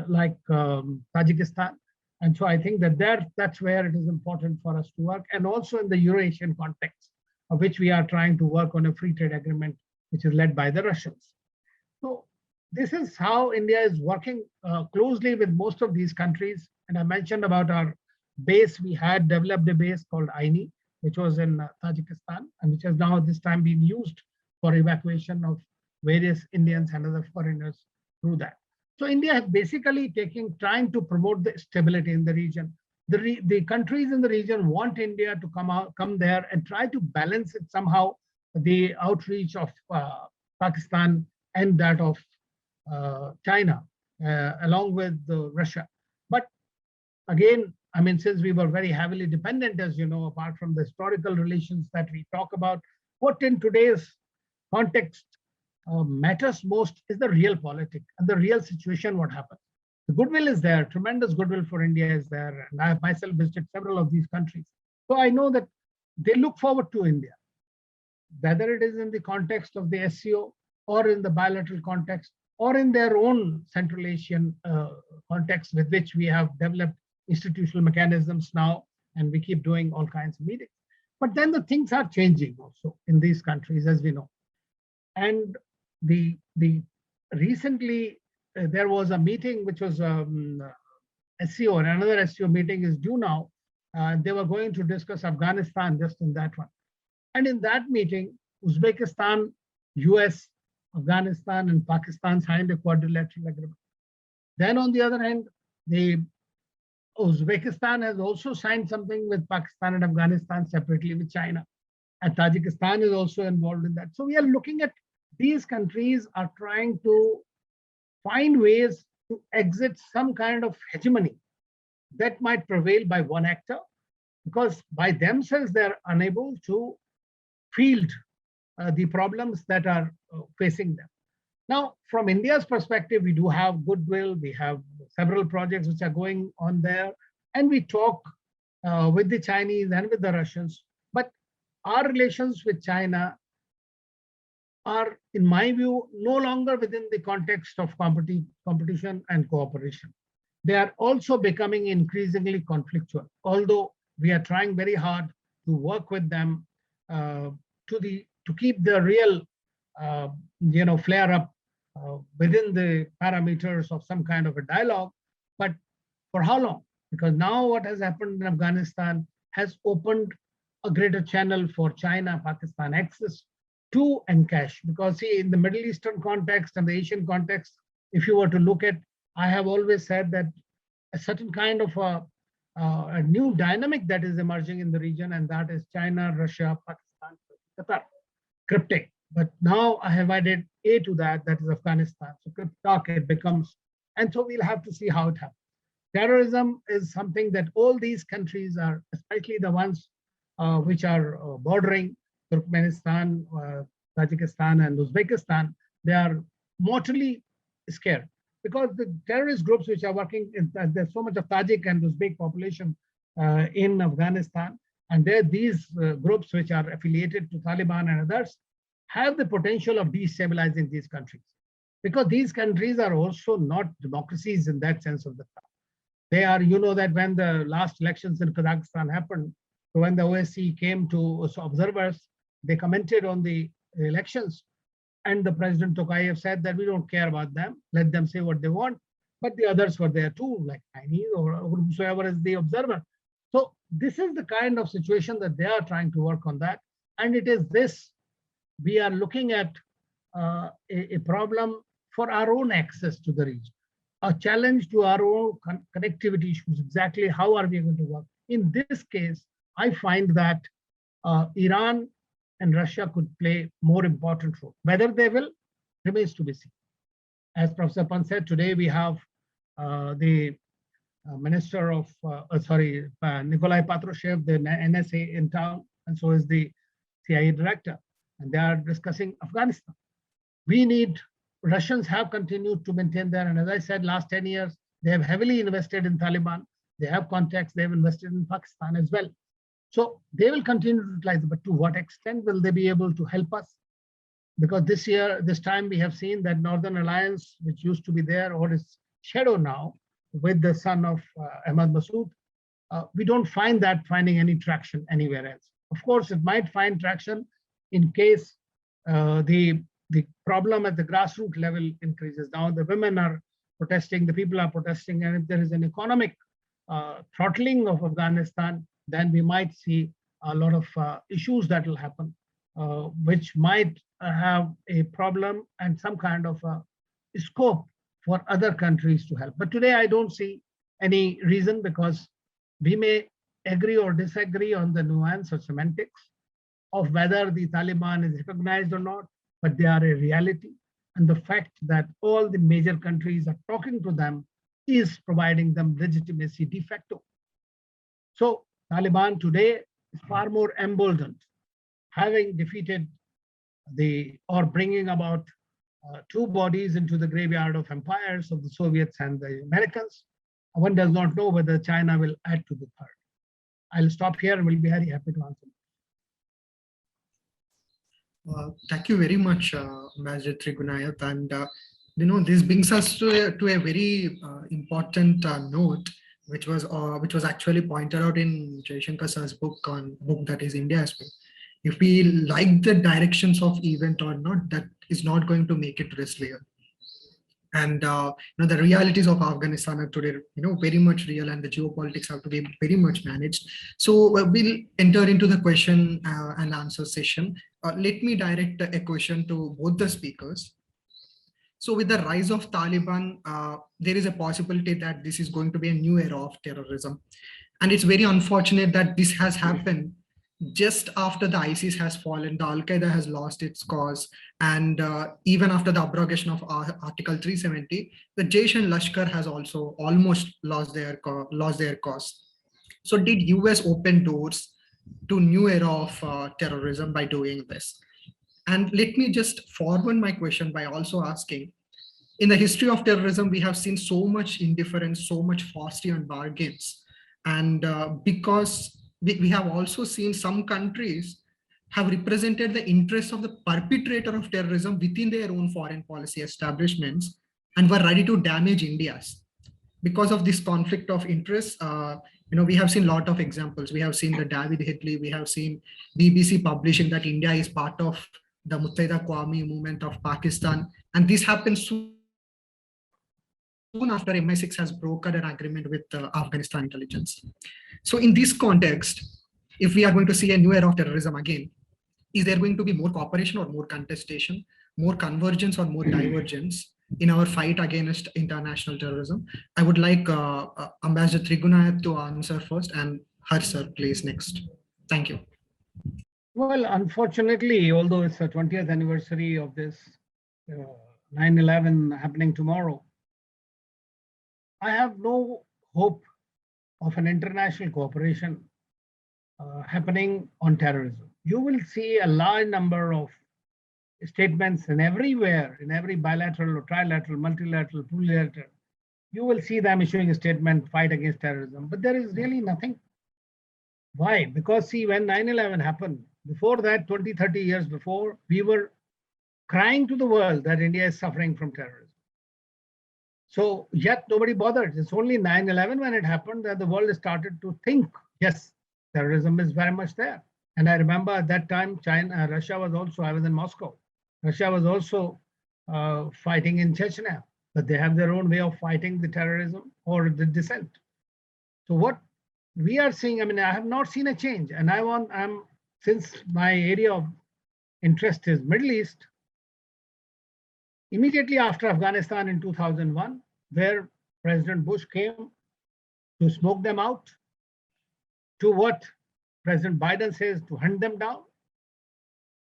like Tajikistan. And so I think that that's where it is important for us to work, and also in the Eurasian context, of which we are trying to work on a free trade agreement, which is led by the Russians. So this is how India is working closely with most of these countries. And I mentioned about our base. We had developed a base called Aini, which was in Tajikistan, and which has now this time been used for evacuation of various Indians and other foreigners through that. So India is basically trying to promote the stability in the region. The countries in the region want India to come there and try to balance it somehow, the outreach of Pakistan and that of China, along with Russia. But again, I mean, since we were very heavily dependent, as you know, apart from the historical relations that we talk about, what in today's context matters most is the real politics and the real situation, what happens. The goodwill is there, tremendous goodwill for India is there. And I have myself visited several of these countries. So I know that they look forward to India, whether it is in the context of the SCO or in the bilateral context or in their own Central Asian context, with which we have developed institutional mechanisms now, and we keep doing all kinds of meetings. But then the things are changing also in these countries, as we know. And the recently there was a meeting which was SCO, and another SCO meeting is due now. They were going to discuss Afghanistan just in that one. And in that meeting, Uzbekistan, US, Afghanistan, and Pakistan signed a quadrilateral agreement. Then on the other hand, Uzbekistan has also signed something with Pakistan and Afghanistan separately with China. And Tajikistan is also involved in that. So we are looking at these countries are trying to find ways to exit some kind of hegemony that might prevail by one actor, because by themselves they're unable to field the problems that are facing them. Now, from India's perspective, we do have goodwill. We have several projects which are going on there, and we talk with the Chinese and with the Russians. But our relations with China are, in my view, no longer within the context of competition and cooperation. They are also becoming increasingly conflictual, although we are trying very hard to work with them to keep the real flare up within the parameters of some kind of a dialogue. But for how long? Because now what has happened in Afghanistan has opened a greater channel for China, Pakistan access to encash. Because see, in the Middle Eastern context and the Asian context, if you were to look at, I have always said that a certain kind of a new dynamic that is emerging in the region, and that is China, Russia, Pakistan, Qatar, cryptic. But now I have added A to that, that is Afghanistan. So cryptic it becomes, and so we'll have to see how it happens. Terrorism is something that all these countries are, especially the ones which are bordering Turkmenistan, Tajikistan, and Uzbekistan, they are mortally scared because the terrorist groups which are working in, there's so much of Tajik and Uzbek population in Afghanistan, and these groups which are affiliated to Taliban and others have the potential of destabilizing these countries, because these countries are also not democracies in that sense of the term. They are, you know, that when the last elections in Kazakhstan happened, so when the OSCE came to observers, they commented on the elections, and the President Tokayev said that we don't care about them, let them say what they want, but the others were there too, like Chinese or whosoever is the observer. So this is the kind of situation that they are trying to work on that, and it is this, we are looking at a problem for our own access to the region, a challenge to our own connectivity issues, exactly how are we going to work. In this case, I find that Iran and Russia could play more important role. Whether they will remains to be seen. As Professor Pant said, today we have the Minister of, Nikolai Patrushev, the NSA in town, and so is the CIA director, and they are discussing Afghanistan. We need, Russians have continued to maintain there, and as I said, last 10 years, they have heavily invested in Taliban. They have contacts, they have invested in Pakistan as well. So they will continue to utilize it, but to what extent will they be able to help us? Because this time we have seen that Northern Alliance, which used to be there or is shadow now with the son of Ahmad Massoud, we don't find that finding any traction anywhere else. Of course, it might find traction in case the problem at the grassroots level increases. Now the women are protesting, the people are protesting, and if there is an economic throttling of Afghanistan, then we might see a lot of issues that will happen, which might have a problem and some kind of scope for other countries to help. But today I don't see any reason, because we may agree or disagree on the nuance or semantics of whether the Taliban is recognized or not, but they are a reality. And the fact that all the major countries are talking to them is providing them legitimacy de facto. So Taliban today is far more emboldened, having defeated or bringing about two bodies into the graveyard of empires of the Soviets and the Americans. One does not know whether China will add to the third. I'll stop here and will be very happy to answer. Thank you very much, Major Trigunayat. And this brings us to a very important note, which was actually pointed out in Jaishankar sir's book that is India Aspect. If we like the directions of event or not, that is not going to make it real. And the realities of Afghanistan are today, very much real, and the geopolitics have to be very much managed. So we'll enter into the question and answer session. Let me direct a question to both the speakers. So with the rise of Taliban, there is a possibility that this is going to be a new era of terrorism. And it's very unfortunate that this has happened just after the ISIS has fallen, the Al-Qaeda has lost its cause, and even after the abrogation of Article 370, the Jaish and Lashkar has also almost lost their cause. So did US open doors to new era of terrorism by doing this? And let me just forward my question by also asking, in the history of terrorism, we have seen so much indifference, so much falsity on bargains. And because we have also seen some countries have represented the interests of the perpetrator of terrorism within their own foreign policy establishments and were ready to damage India's. Because of this conflict of interest, we have seen a lot of examples. We have seen the David Headley, we have seen BBC publishing that India is part of the Muttahida Qawmi movement of Pakistan. And this happens soon after MI6 has brokered an agreement with Afghanistan intelligence. So in this context, if we are going to see a new era of terrorism again, is there going to be more cooperation or more contestation, more convergence or more divergence in our fight against international terrorism? I would like Ambassador Trigunayat to answer first, and Harsh sir, please next. Thank you. Well, unfortunately, although it's the 20th anniversary of this 9/11 happening tomorrow, I have no hope of an international cooperation happening on terrorism. You will see a large number of statements in everywhere, in every bilateral or trilateral, multilateral, plurilateral. You will see them issuing a statement, fight against terrorism, but there is really nothing. Why? Because see, when 9/11 happened, before that, 20, 30 years before, we were crying to the world that India is suffering from terrorism. So yet nobody bothered. It's only 9/11 when it happened that the world started to think, yes, terrorism is very much there. And I remember at that time, Russia was also, I was in Moscow. Russia was also fighting in Chechnya, but they have their own way of fighting the terrorism or the dissent. So what we are seeing, I have not seen a change, and since my area of interest is Middle East, immediately after Afghanistan in 2001, where President Bush came to smoke them out, to what President Biden says to hunt them down,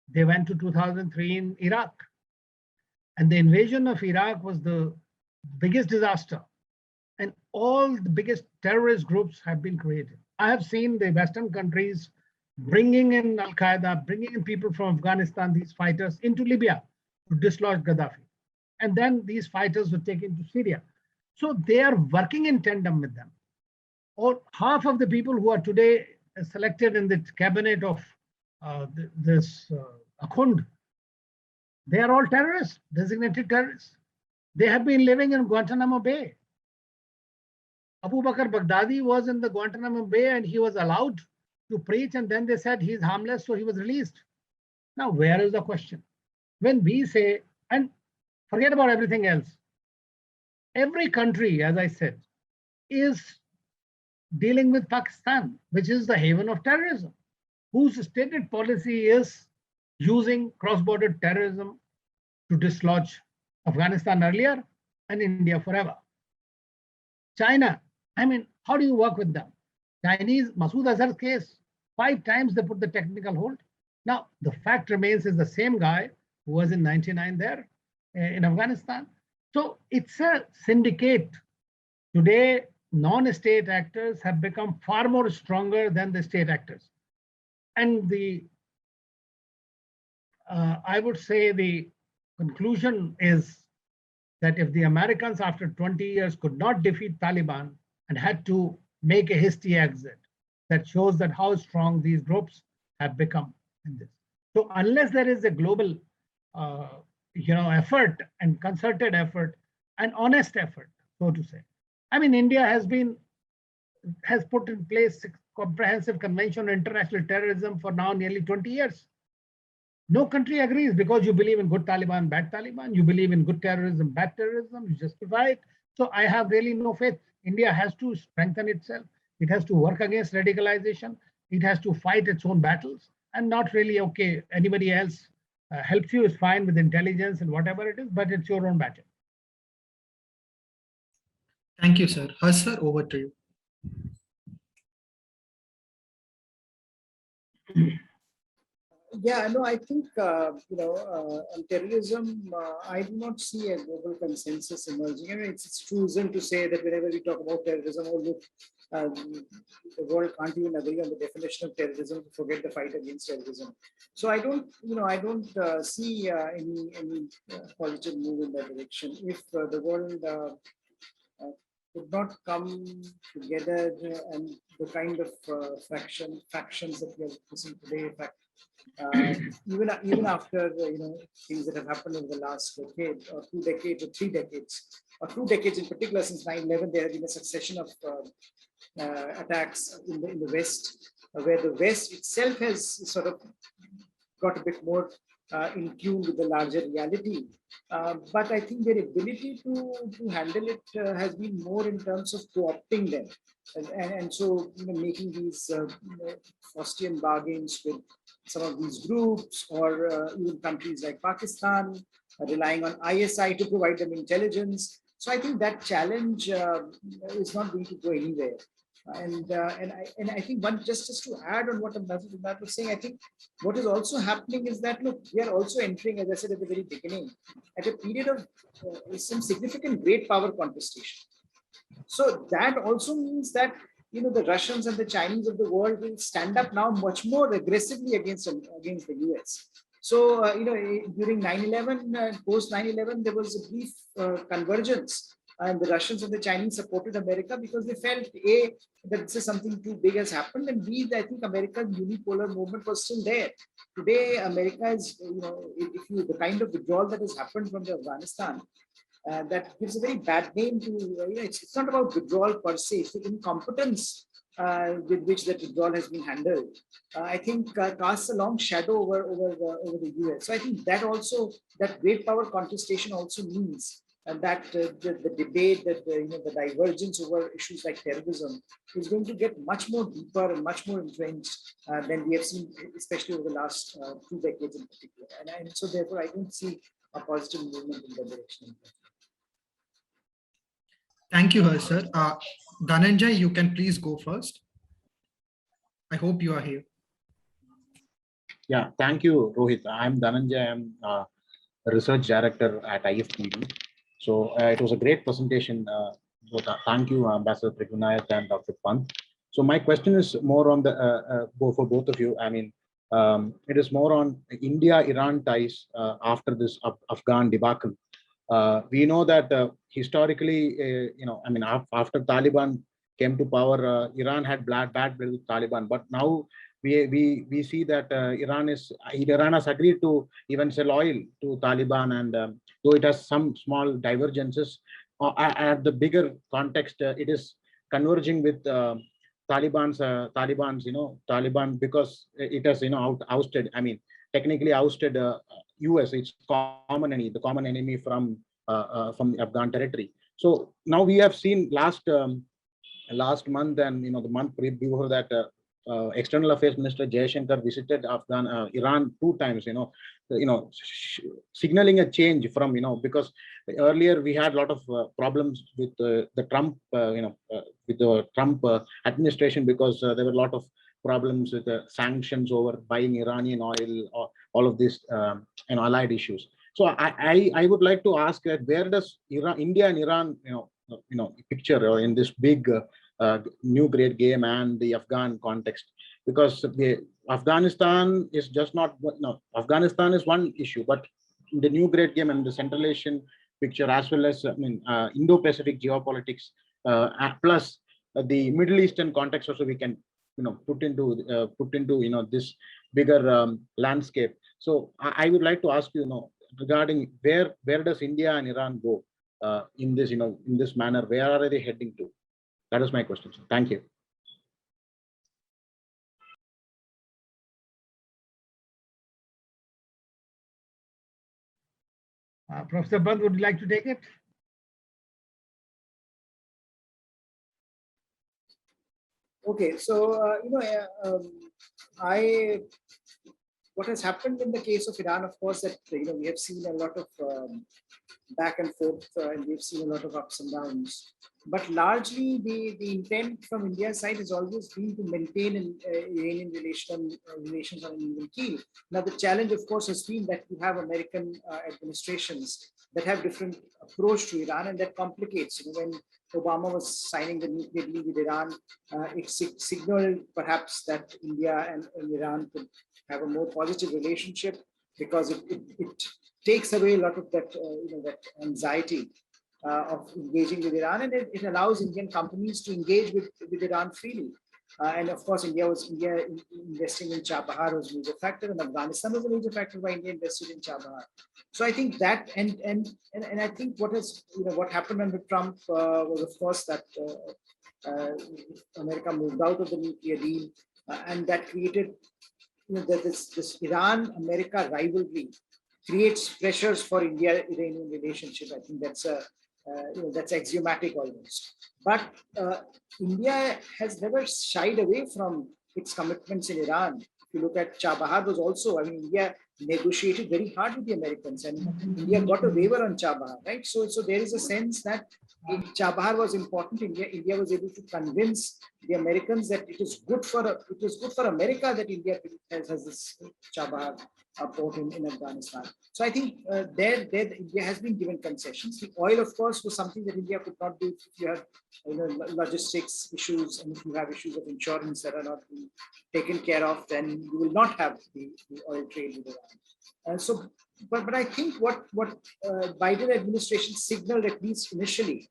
they went to 2003 in Iraq. And the invasion of Iraq was the biggest disaster. And all the biggest terrorist groups have been created. I have seen the Western countries bringing in Al-Qaeda, bringing in people from Afghanistan, these fighters, into Libya to dislodge Gaddafi. And then these fighters were taken to Syria. So they are working in tandem with them. Or half of the people who are today selected in the cabinet of this Akhund, they are all terrorists, designated terrorists. They have been living in Guantanamo Bay. Abu Bakr Baghdadi was in the Guantanamo Bay and he was allowed to preach, and then they said he's harmless, so he was released. Now, where is the question? When we say, and forget about everything else, every country, as I said, is dealing with Pakistan, which is the haven of terrorism, whose stated policy is using cross-border terrorism to dislodge Afghanistan earlier and India forever. China, how do you work with them? Chinese, Masood Azhar's case, 5 times they put the technical hold. Now, the fact remains is the same guy who was in 99 there in Afghanistan. So it's a syndicate. Today, non-state actors have become far more stronger than the state actors. And I would say the conclusion is that if the Americans after 20 years could not defeat Taliban and had to make a hasty exit, that shows that how strong these groups have become in this. So unless there is a global effort and concerted effort and honest effort, so to say. India has put in place a comprehensive convention on international terrorism for now nearly 20 years. No country agrees because you believe in good Taliban, bad Taliban. You believe in good terrorism, bad terrorism. You justify it. So I have really no faith. India has to strengthen itself. It has to work against radicalization. It has to fight its own battles and not really, okay, anybody else helps you is fine with intelligence and whatever it is, but it's your own battle. Thank you, sir. Harsh sir, over to you. Yeah, no, I think, on terrorism, I do not see a global consensus emerging. It's chosen to say that whenever we talk about terrorism, the world can't even agree on the definition of terrorism to forget the fight against terrorism. So I don't see any positive move in that direction. If the world would not come together, and the kind of factions that we are facing today, in fact, even after things that have happened over the last decade or 2 decades or 3 decades or 2 decades in particular, since 9/11, there have been a succession of attacks in the West, where the West itself has sort of got a bit more in tune with the larger reality. But I think their ability to handle it has been more in terms of co-opting them. And so making these Faustian bargains with some of these groups, or even countries like Pakistan, relying on ISI to provide them intelligence. So I think that challenge is not going to go anywhere. And I think just to add on what Ambassador was saying, I think what is also happening is that, look, we are also entering, as I said at the very beginning, at a period of some significant great power contestation. So that also means that the Russians and the Chinese of the world will stand up now much more aggressively against the US. So during 9/11, post 9/11, there was a brief convergence. And the Russians and the Chinese supported America because they felt, A, that this is something too big has happened, and B, I think America's unipolar movement was still there. Today, America is, the kind of withdrawal that has happened from Afghanistan, that gives a very bad name to, it's not about withdrawal per se, it's the incompetence with which that withdrawal has been handled. I think casts a long shadow over the US. So I think that great power contestation also means that the debate, that the divergence over issues like terrorism is going to get much more deeper and much more entrenched than we have seen, especially over the last 2 decades in particular. And so therefore, I don't see a positive movement in that direction. Thank you, sir. Dhananjay, you can please go first. I hope you are here. Yeah, thank you, Rohith. I'm Dhananjay. I'm a research director at IFPD. So it was a great presentation. Thank you, Ambassador Trigunayat and Dr. Pant. So my question is more on the for both of you. I mean, it is more on India-Iran ties after this Afghan debacle. We know that historically, after Taliban came to power, Iran had bad blood with Taliban, but now we see that Iran has agreed to even sell oil to Taliban, and though it has some small divergences, at the bigger context, it is converging with Taliban because it has ousted. I mean, technically ousted US. It's the common enemy from Afghan territory. So now we have seen last month and the month before that. External Affairs Minister Jaishankar visited Iran 2 times, signaling a change from, because earlier we had a lot of problems with the Trump, with the Trump administration, because there were a lot of problems with the sanctions over buying Iranian oil, or all of these, allied issues. So I would like to ask that where does India and Iran, picture or in this big new great game and the Afghan context, because Afghanistan is just not, Afghanistan is one issue, but in the new great game and the Central Asian picture, as well as Indo-Pacific geopolitics, plus the Middle Eastern context also we can put into this bigger landscape. So I would like to ask you, regarding where does India and Iran go in this in this manner? Where are they heading to? That is my question. Thank you. Professor Pant, would you like to take it? Okay, so what has happened in the case of Iran, of course, that we have seen a lot of back and forth, and we've seen a lot of ups and downs. But largely, the intent from India's side has always been to maintain Iranian relations on an even keel. Now, the challenge, of course, has been that you have American administrations that have different approach to Iran, and that complicates. When Obama was signing the nuclear deal with Iran, it signaled perhaps that India and Iran could have a more positive relationship, because it takes away a lot of that that anxiety of engaging with Iran, and it allows Indian companies to engage with Iran freely. And of course, India investing in Chabahar was a major factor, and Afghanistan was a major factor why India invested in Chabahar. So I think that, and I think what happened under Trump was, of course, that America moved out of the nuclear deal, and that created this Iran-America rivalry creates pressures for India-Iranian relationship. I think that's axiomatic almost. But India has never shied away from its commitments in Iran. If you look at Chabahar was also, India negotiated very hard with the Americans, and India got a waiver on Chabahar, right? So there is a sense that Chabahar was important. India was able to convince the Americans that it is good for America that India has this Chabahar port in Afghanistan. So I think there India has been given concessions. The oil, of course, was something that India could not do if you have logistics issues, and if you have issues of insurance that are not being taken care of, then you will not have the oil trade with Iran. But I think what Biden administration signaled, at least initially,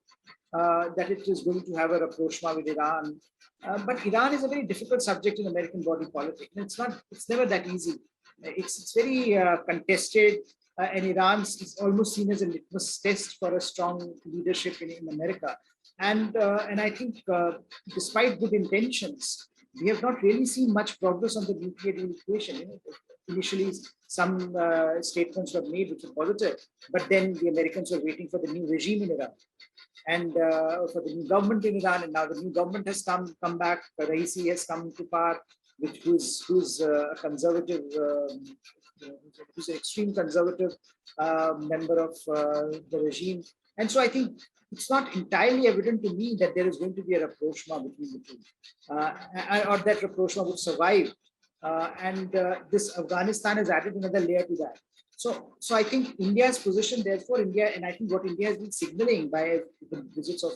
that it is going to have a rapprochement with Iran. But Iran is a very difficult subject in American body politics. It's never that easy. It's very contested, and Iran is almost seen as a litmus test for a strong leadership in America. And I think despite good intentions, we have not really seen much progress on the nuclear deal equation. Initially, some statements were made which were positive, but then the Americans were waiting for the new regime in Iran and for the new government in Iran. And now the new government has come back. Raisi has come to power, who's a conservative, who's an extreme conservative member of the regime. And so I think it's not entirely evident to me that there is going to be a rapprochement between the two, or that rapprochement would survive. This Afghanistan has added another layer to that. So I think India's position, therefore, and I think what India has been signaling by the visits of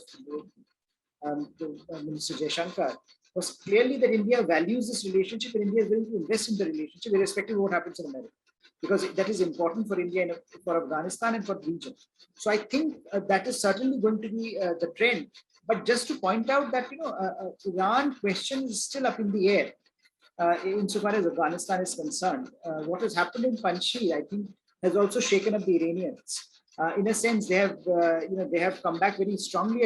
Minister Jaishankar was clearly that India values this relationship, and India is willing to invest in the relationship irrespective of what happens in America, because that is important for India and for Afghanistan and for the region. So I think that is certainly going to be the trend. But just to point out that Iran question is still up in the air. Insofar as Afghanistan is concerned, what has happened in Panjshir, I think, has also shaken up the Iranians. In a sense, they have come back very strongly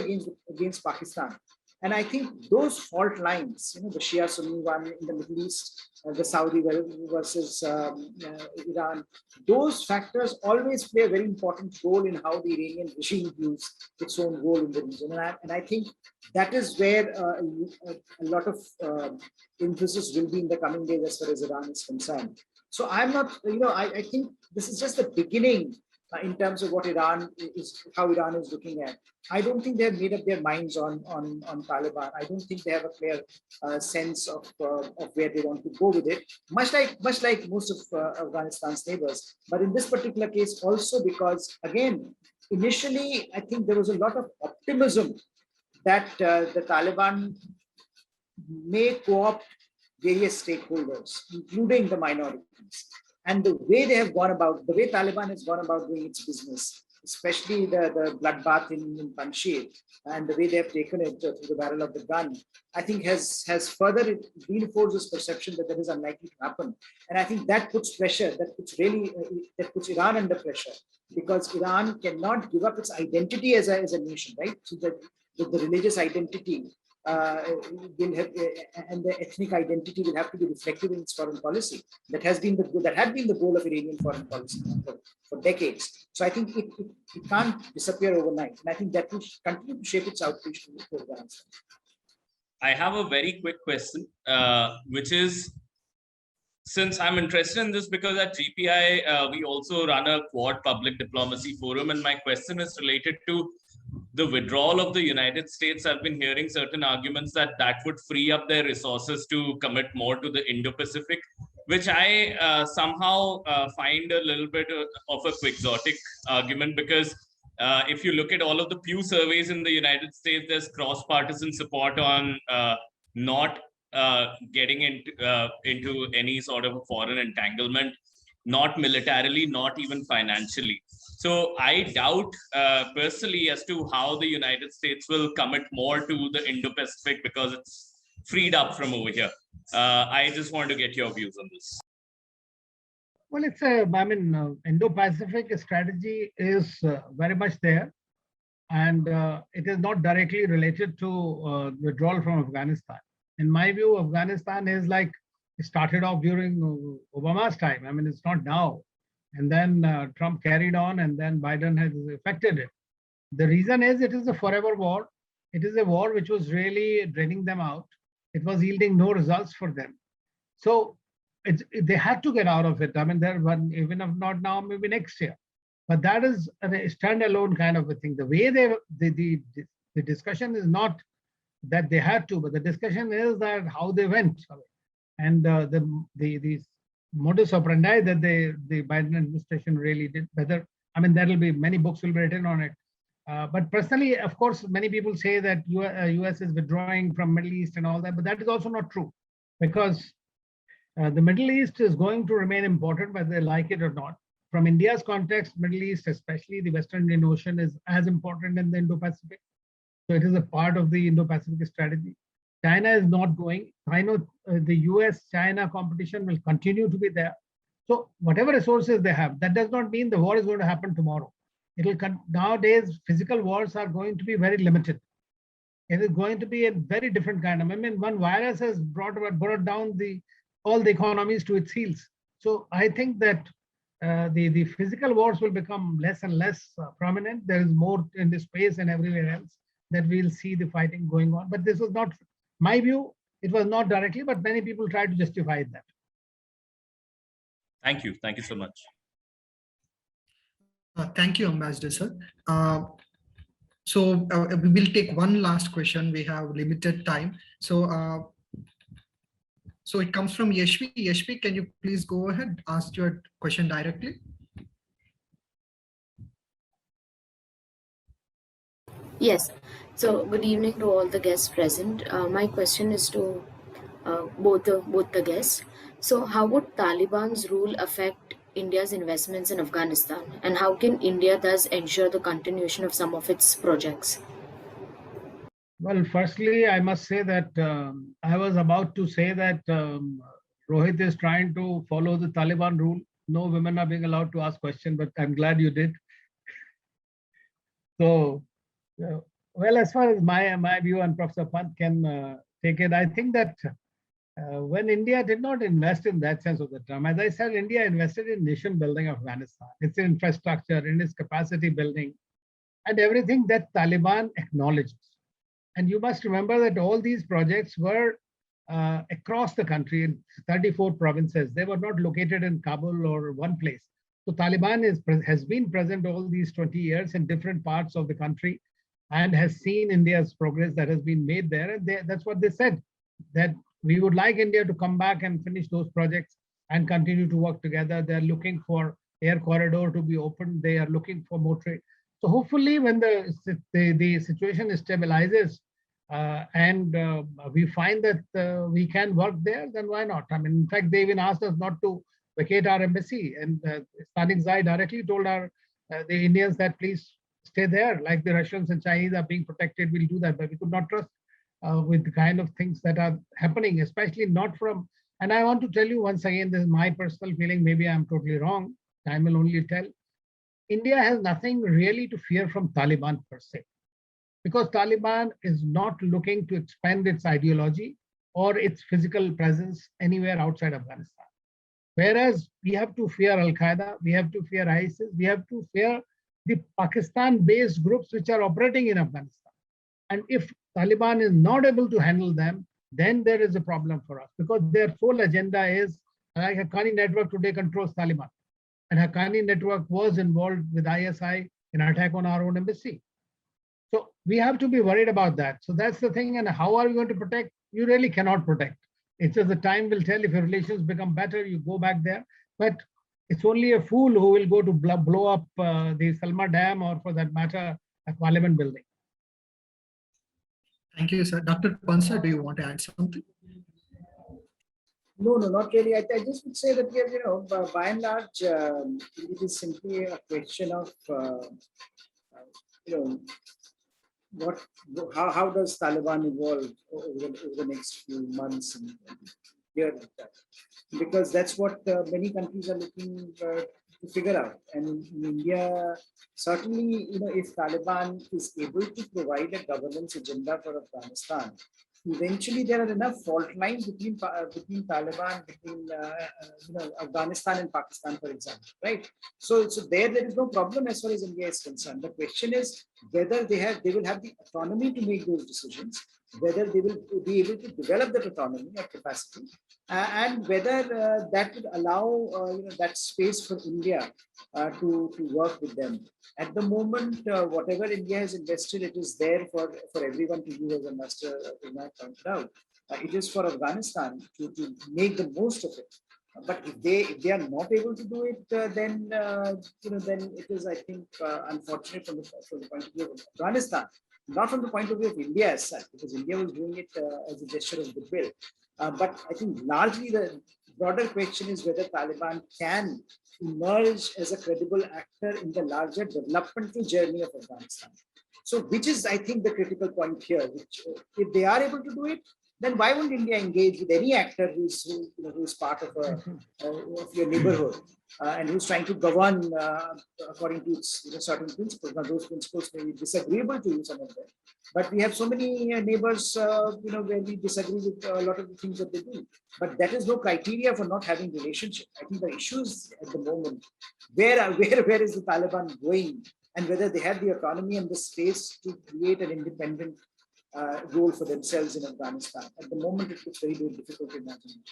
against Pakistan, and I think those fault lines, the Shia-Sunni one in the Middle East, the Saudi versus Iran, those factors always play a very important role in how the Iranian regime views its own role in the region. And I think that is where a lot of emphasis will be in the coming days as far as Iran is concerned. So I'm not, I think this is just the beginning in terms of how Iran is looking at. I don't think they have made up their minds on Taliban. I don't think they have a clear sense of where they want to go with it, much like most of Afghanistan's neighbors. But in this particular case, also because, again, initially, I think there was a lot of optimism that the Taliban may co-opt various stakeholders, including the minorities. And the way Taliban has gone about doing its business, especially the bloodbath in Panjshir, and the way they have taken it through the barrel of the gun, I think has further reinforced this perception that that is unlikely to happen. And I think that puts pressure, that puts Iran under pressure, because Iran cannot give up its identity as a nation, right? So that the religious identity will have, and the ethnic identity will have to be reflected in its foreign policy. That had been the goal of Iranian foreign policy for decades. So I think it can't disappear overnight, and I think that will continue to shape its outreach to Afghanistan. I have a very quick question, which is, since I'm interested in this because at GPI we also run a Quad Public Diplomacy Forum, and my question is related to the withdrawal of the United States. I've been hearing certain arguments that would free up their resources to commit more to the Indo-Pacific, which I somehow find a little bit of a quixotic argument, because if you look at all of the Pew surveys in the United States, there's cross-partisan support on not getting into any sort of a foreign entanglement. not militarily, not even financially. So I doubt personally as to how the United States will commit more to the Indo-Pacific because it's freed up from over here. I just want to get your views on this. Well, it's Indo-Pacific strategy is very much there, and it is not directly related to withdrawal from Afghanistan. In my view, Afghanistan is like, it started off during Obama's time. I mean, it's not now. And then Trump carried on, and then Biden has affected it. The reason is it is a forever war. It is a war which was really draining them out. It was yielding no results for them. So they had to get out of it. I mean, even if not now, maybe next year. But that is a standalone kind of a thing. The way the discussion is not that they had to, but the discussion is that how they went. And the modus operandi that the Biden administration really did better. I mean, there will be many books will be written on it. But personally, of course, many people say that US is withdrawing from Middle East and all that, but that is also not true, because the Middle East is going to remain important, whether they like it or not. From India's context, Middle East, especially the Western Indian Ocean, is as important in the Indo-Pacific. So it is a part of the Indo-Pacific strategy. China is not going. I know the US-China competition will continue to be there. So whatever resources they have, that does not mean the war is going to happen tomorrow. Nowadays, physical wars are going to be very limited. It is going to be a very different kind of. I mean, one virus has brought down all the economies to its heels. So I think that the physical wars will become less and less prominent. There is more in the space and everywhere else that we'll see the fighting going on. But this was not my view. It was not directly, but many people tried to justify that. Thank you. Thank you so much. Thank you, Ambassador, sir. We will take one last question. We have limited time. So it comes from Yashvi. Yashvi, can you please go ahead, ask your question directly? Yes. So good evening to all the guests present. My question is to both the guests. So how would Taliban's rule affect India's investments in Afghanistan, and how can India thus ensure the continuation of some of its projects? Well, firstly, I must say that I was about to say that Rohith is trying to follow the Taliban rule. No women are being allowed to ask questions, but I'm glad you did. So, well, as far as my view, and Professor Pant can take it, I think that when India did not invest in that sense of the term, as I said, India invested in nation building of Afghanistan, its infrastructure, in its capacity building, and everything that Taliban acknowledges. And you must remember that all these projects were across the country in 34 provinces. They were not located in Kabul or one place. So Taliban has been present all these 20 years in different parts of the country and has seen India's progress that has been made there. And that's what they said, that we would like India to come back and finish those projects and continue to work together. They're looking for air corridor to be opened. They are looking for more trade. So hopefully when the situation stabilizes and we find that we can work there, then why not? I mean, in fact, they even asked us not to vacate our embassy, and Stanik Zai directly told the Indians that please stay there, like the Russians and Chinese are being protected, we'll do that, but we could not trust with the kind of things that are happening, especially not from, and I want to tell you once again, this is my personal feeling, maybe I'm totally wrong, time will only tell. India has nothing really to fear from Taliban per se, because Taliban is not looking to expand its ideology or its physical presence anywhere outside Afghanistan. Whereas we have to fear Al-Qaeda, we have to fear ISIS, we have to fear the Pakistan-based groups which are operating in Afghanistan. And if Taliban is not able to handle them, then there is a problem for us, because their sole agenda is, like Haqqani network today controls Taliban. And Haqqani network was involved with ISI in an attack on our own embassy. So we have to be worried about that. So that's the thing. And how are we going to protect? You really cannot protect. It's just the time will tell. If your relations become better, you go back there. But it's only a fool who will go to blow up the Salma Dam, or for that matter, a parliament building. Thank you, sir. Dr. Pant, do you want to add something? No, not really. I just would say that, by and large, it is simply a question of, what, how does Taliban evolve over the next few months and years? Because that's what many countries are looking to figure out. And in India, certainly, if Taliban is able to provide a governance agenda for Afghanistan, eventually there are enough fault lines between Taliban, between Afghanistan and Pakistan, for example, right? So there is no problem as far as India is concerned. The question is whether they will have the autonomy to make those decisions, whether they will be able to develop that autonomy or capacity, and whether that would allow that space for India to work with them. At the moment, whatever India has invested, it is there for everyone to use, as a Master Trigunayat pointed out. It is for Afghanistan to make the most of it. But if they are not able to do it, then it is, I think, unfortunate from the point of view of Afghanistan, not from the point of view of India as such, because India was doing it as a gesture of goodwill. But I think largely the broader question is whether Taliban can emerge as a credible actor in the larger developmental journey of Afghanistan. So, which is, I think, the critical point here. Which, if they are able to do it, then why wouldn't India engage with any actor who's part of your neighborhood and who's trying to govern according to certain principles? Now, those principles may be disagreeable to you, some of them, but we have so many neighbors, where we disagree with a lot of the things that they do. But that is no criteria for not having relationship. I think the issues at the moment, where is the Taliban going, and whether they have the autonomy and the space to create an independent role for themselves in Afghanistan. At the moment, it looks very, very difficult to imagine.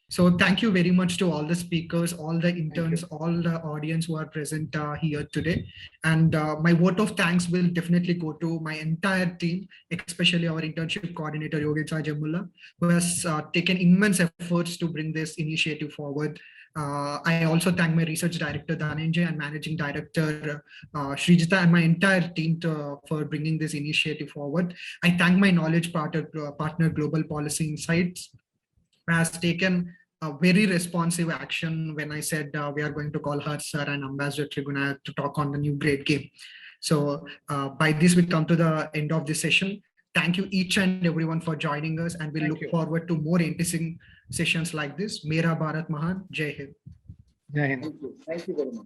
So thank you very much to all the speakers, all the interns, all the audience who are present here today. And my vote of thanks will definitely go to my entire team, especially our internship coordinator, Rohith, who has taken immense efforts to bring this initiative forward. I also thank my research director, Dhananjay, and managing director, Srijita, and my entire team for bringing this initiative forward. I thank my knowledge partner Global Policy Insights, who has taken a very responsive action when I said we are going to call her Sir and Ambassador Trigunayat to talk on the new grade game. So by this, we come to the end of this session. Thank you each and everyone for joining us, and we look forward to more interesting sessions like this. Mera Bharat Mahan, Jai Hind. Jai Hind. Thank you very much.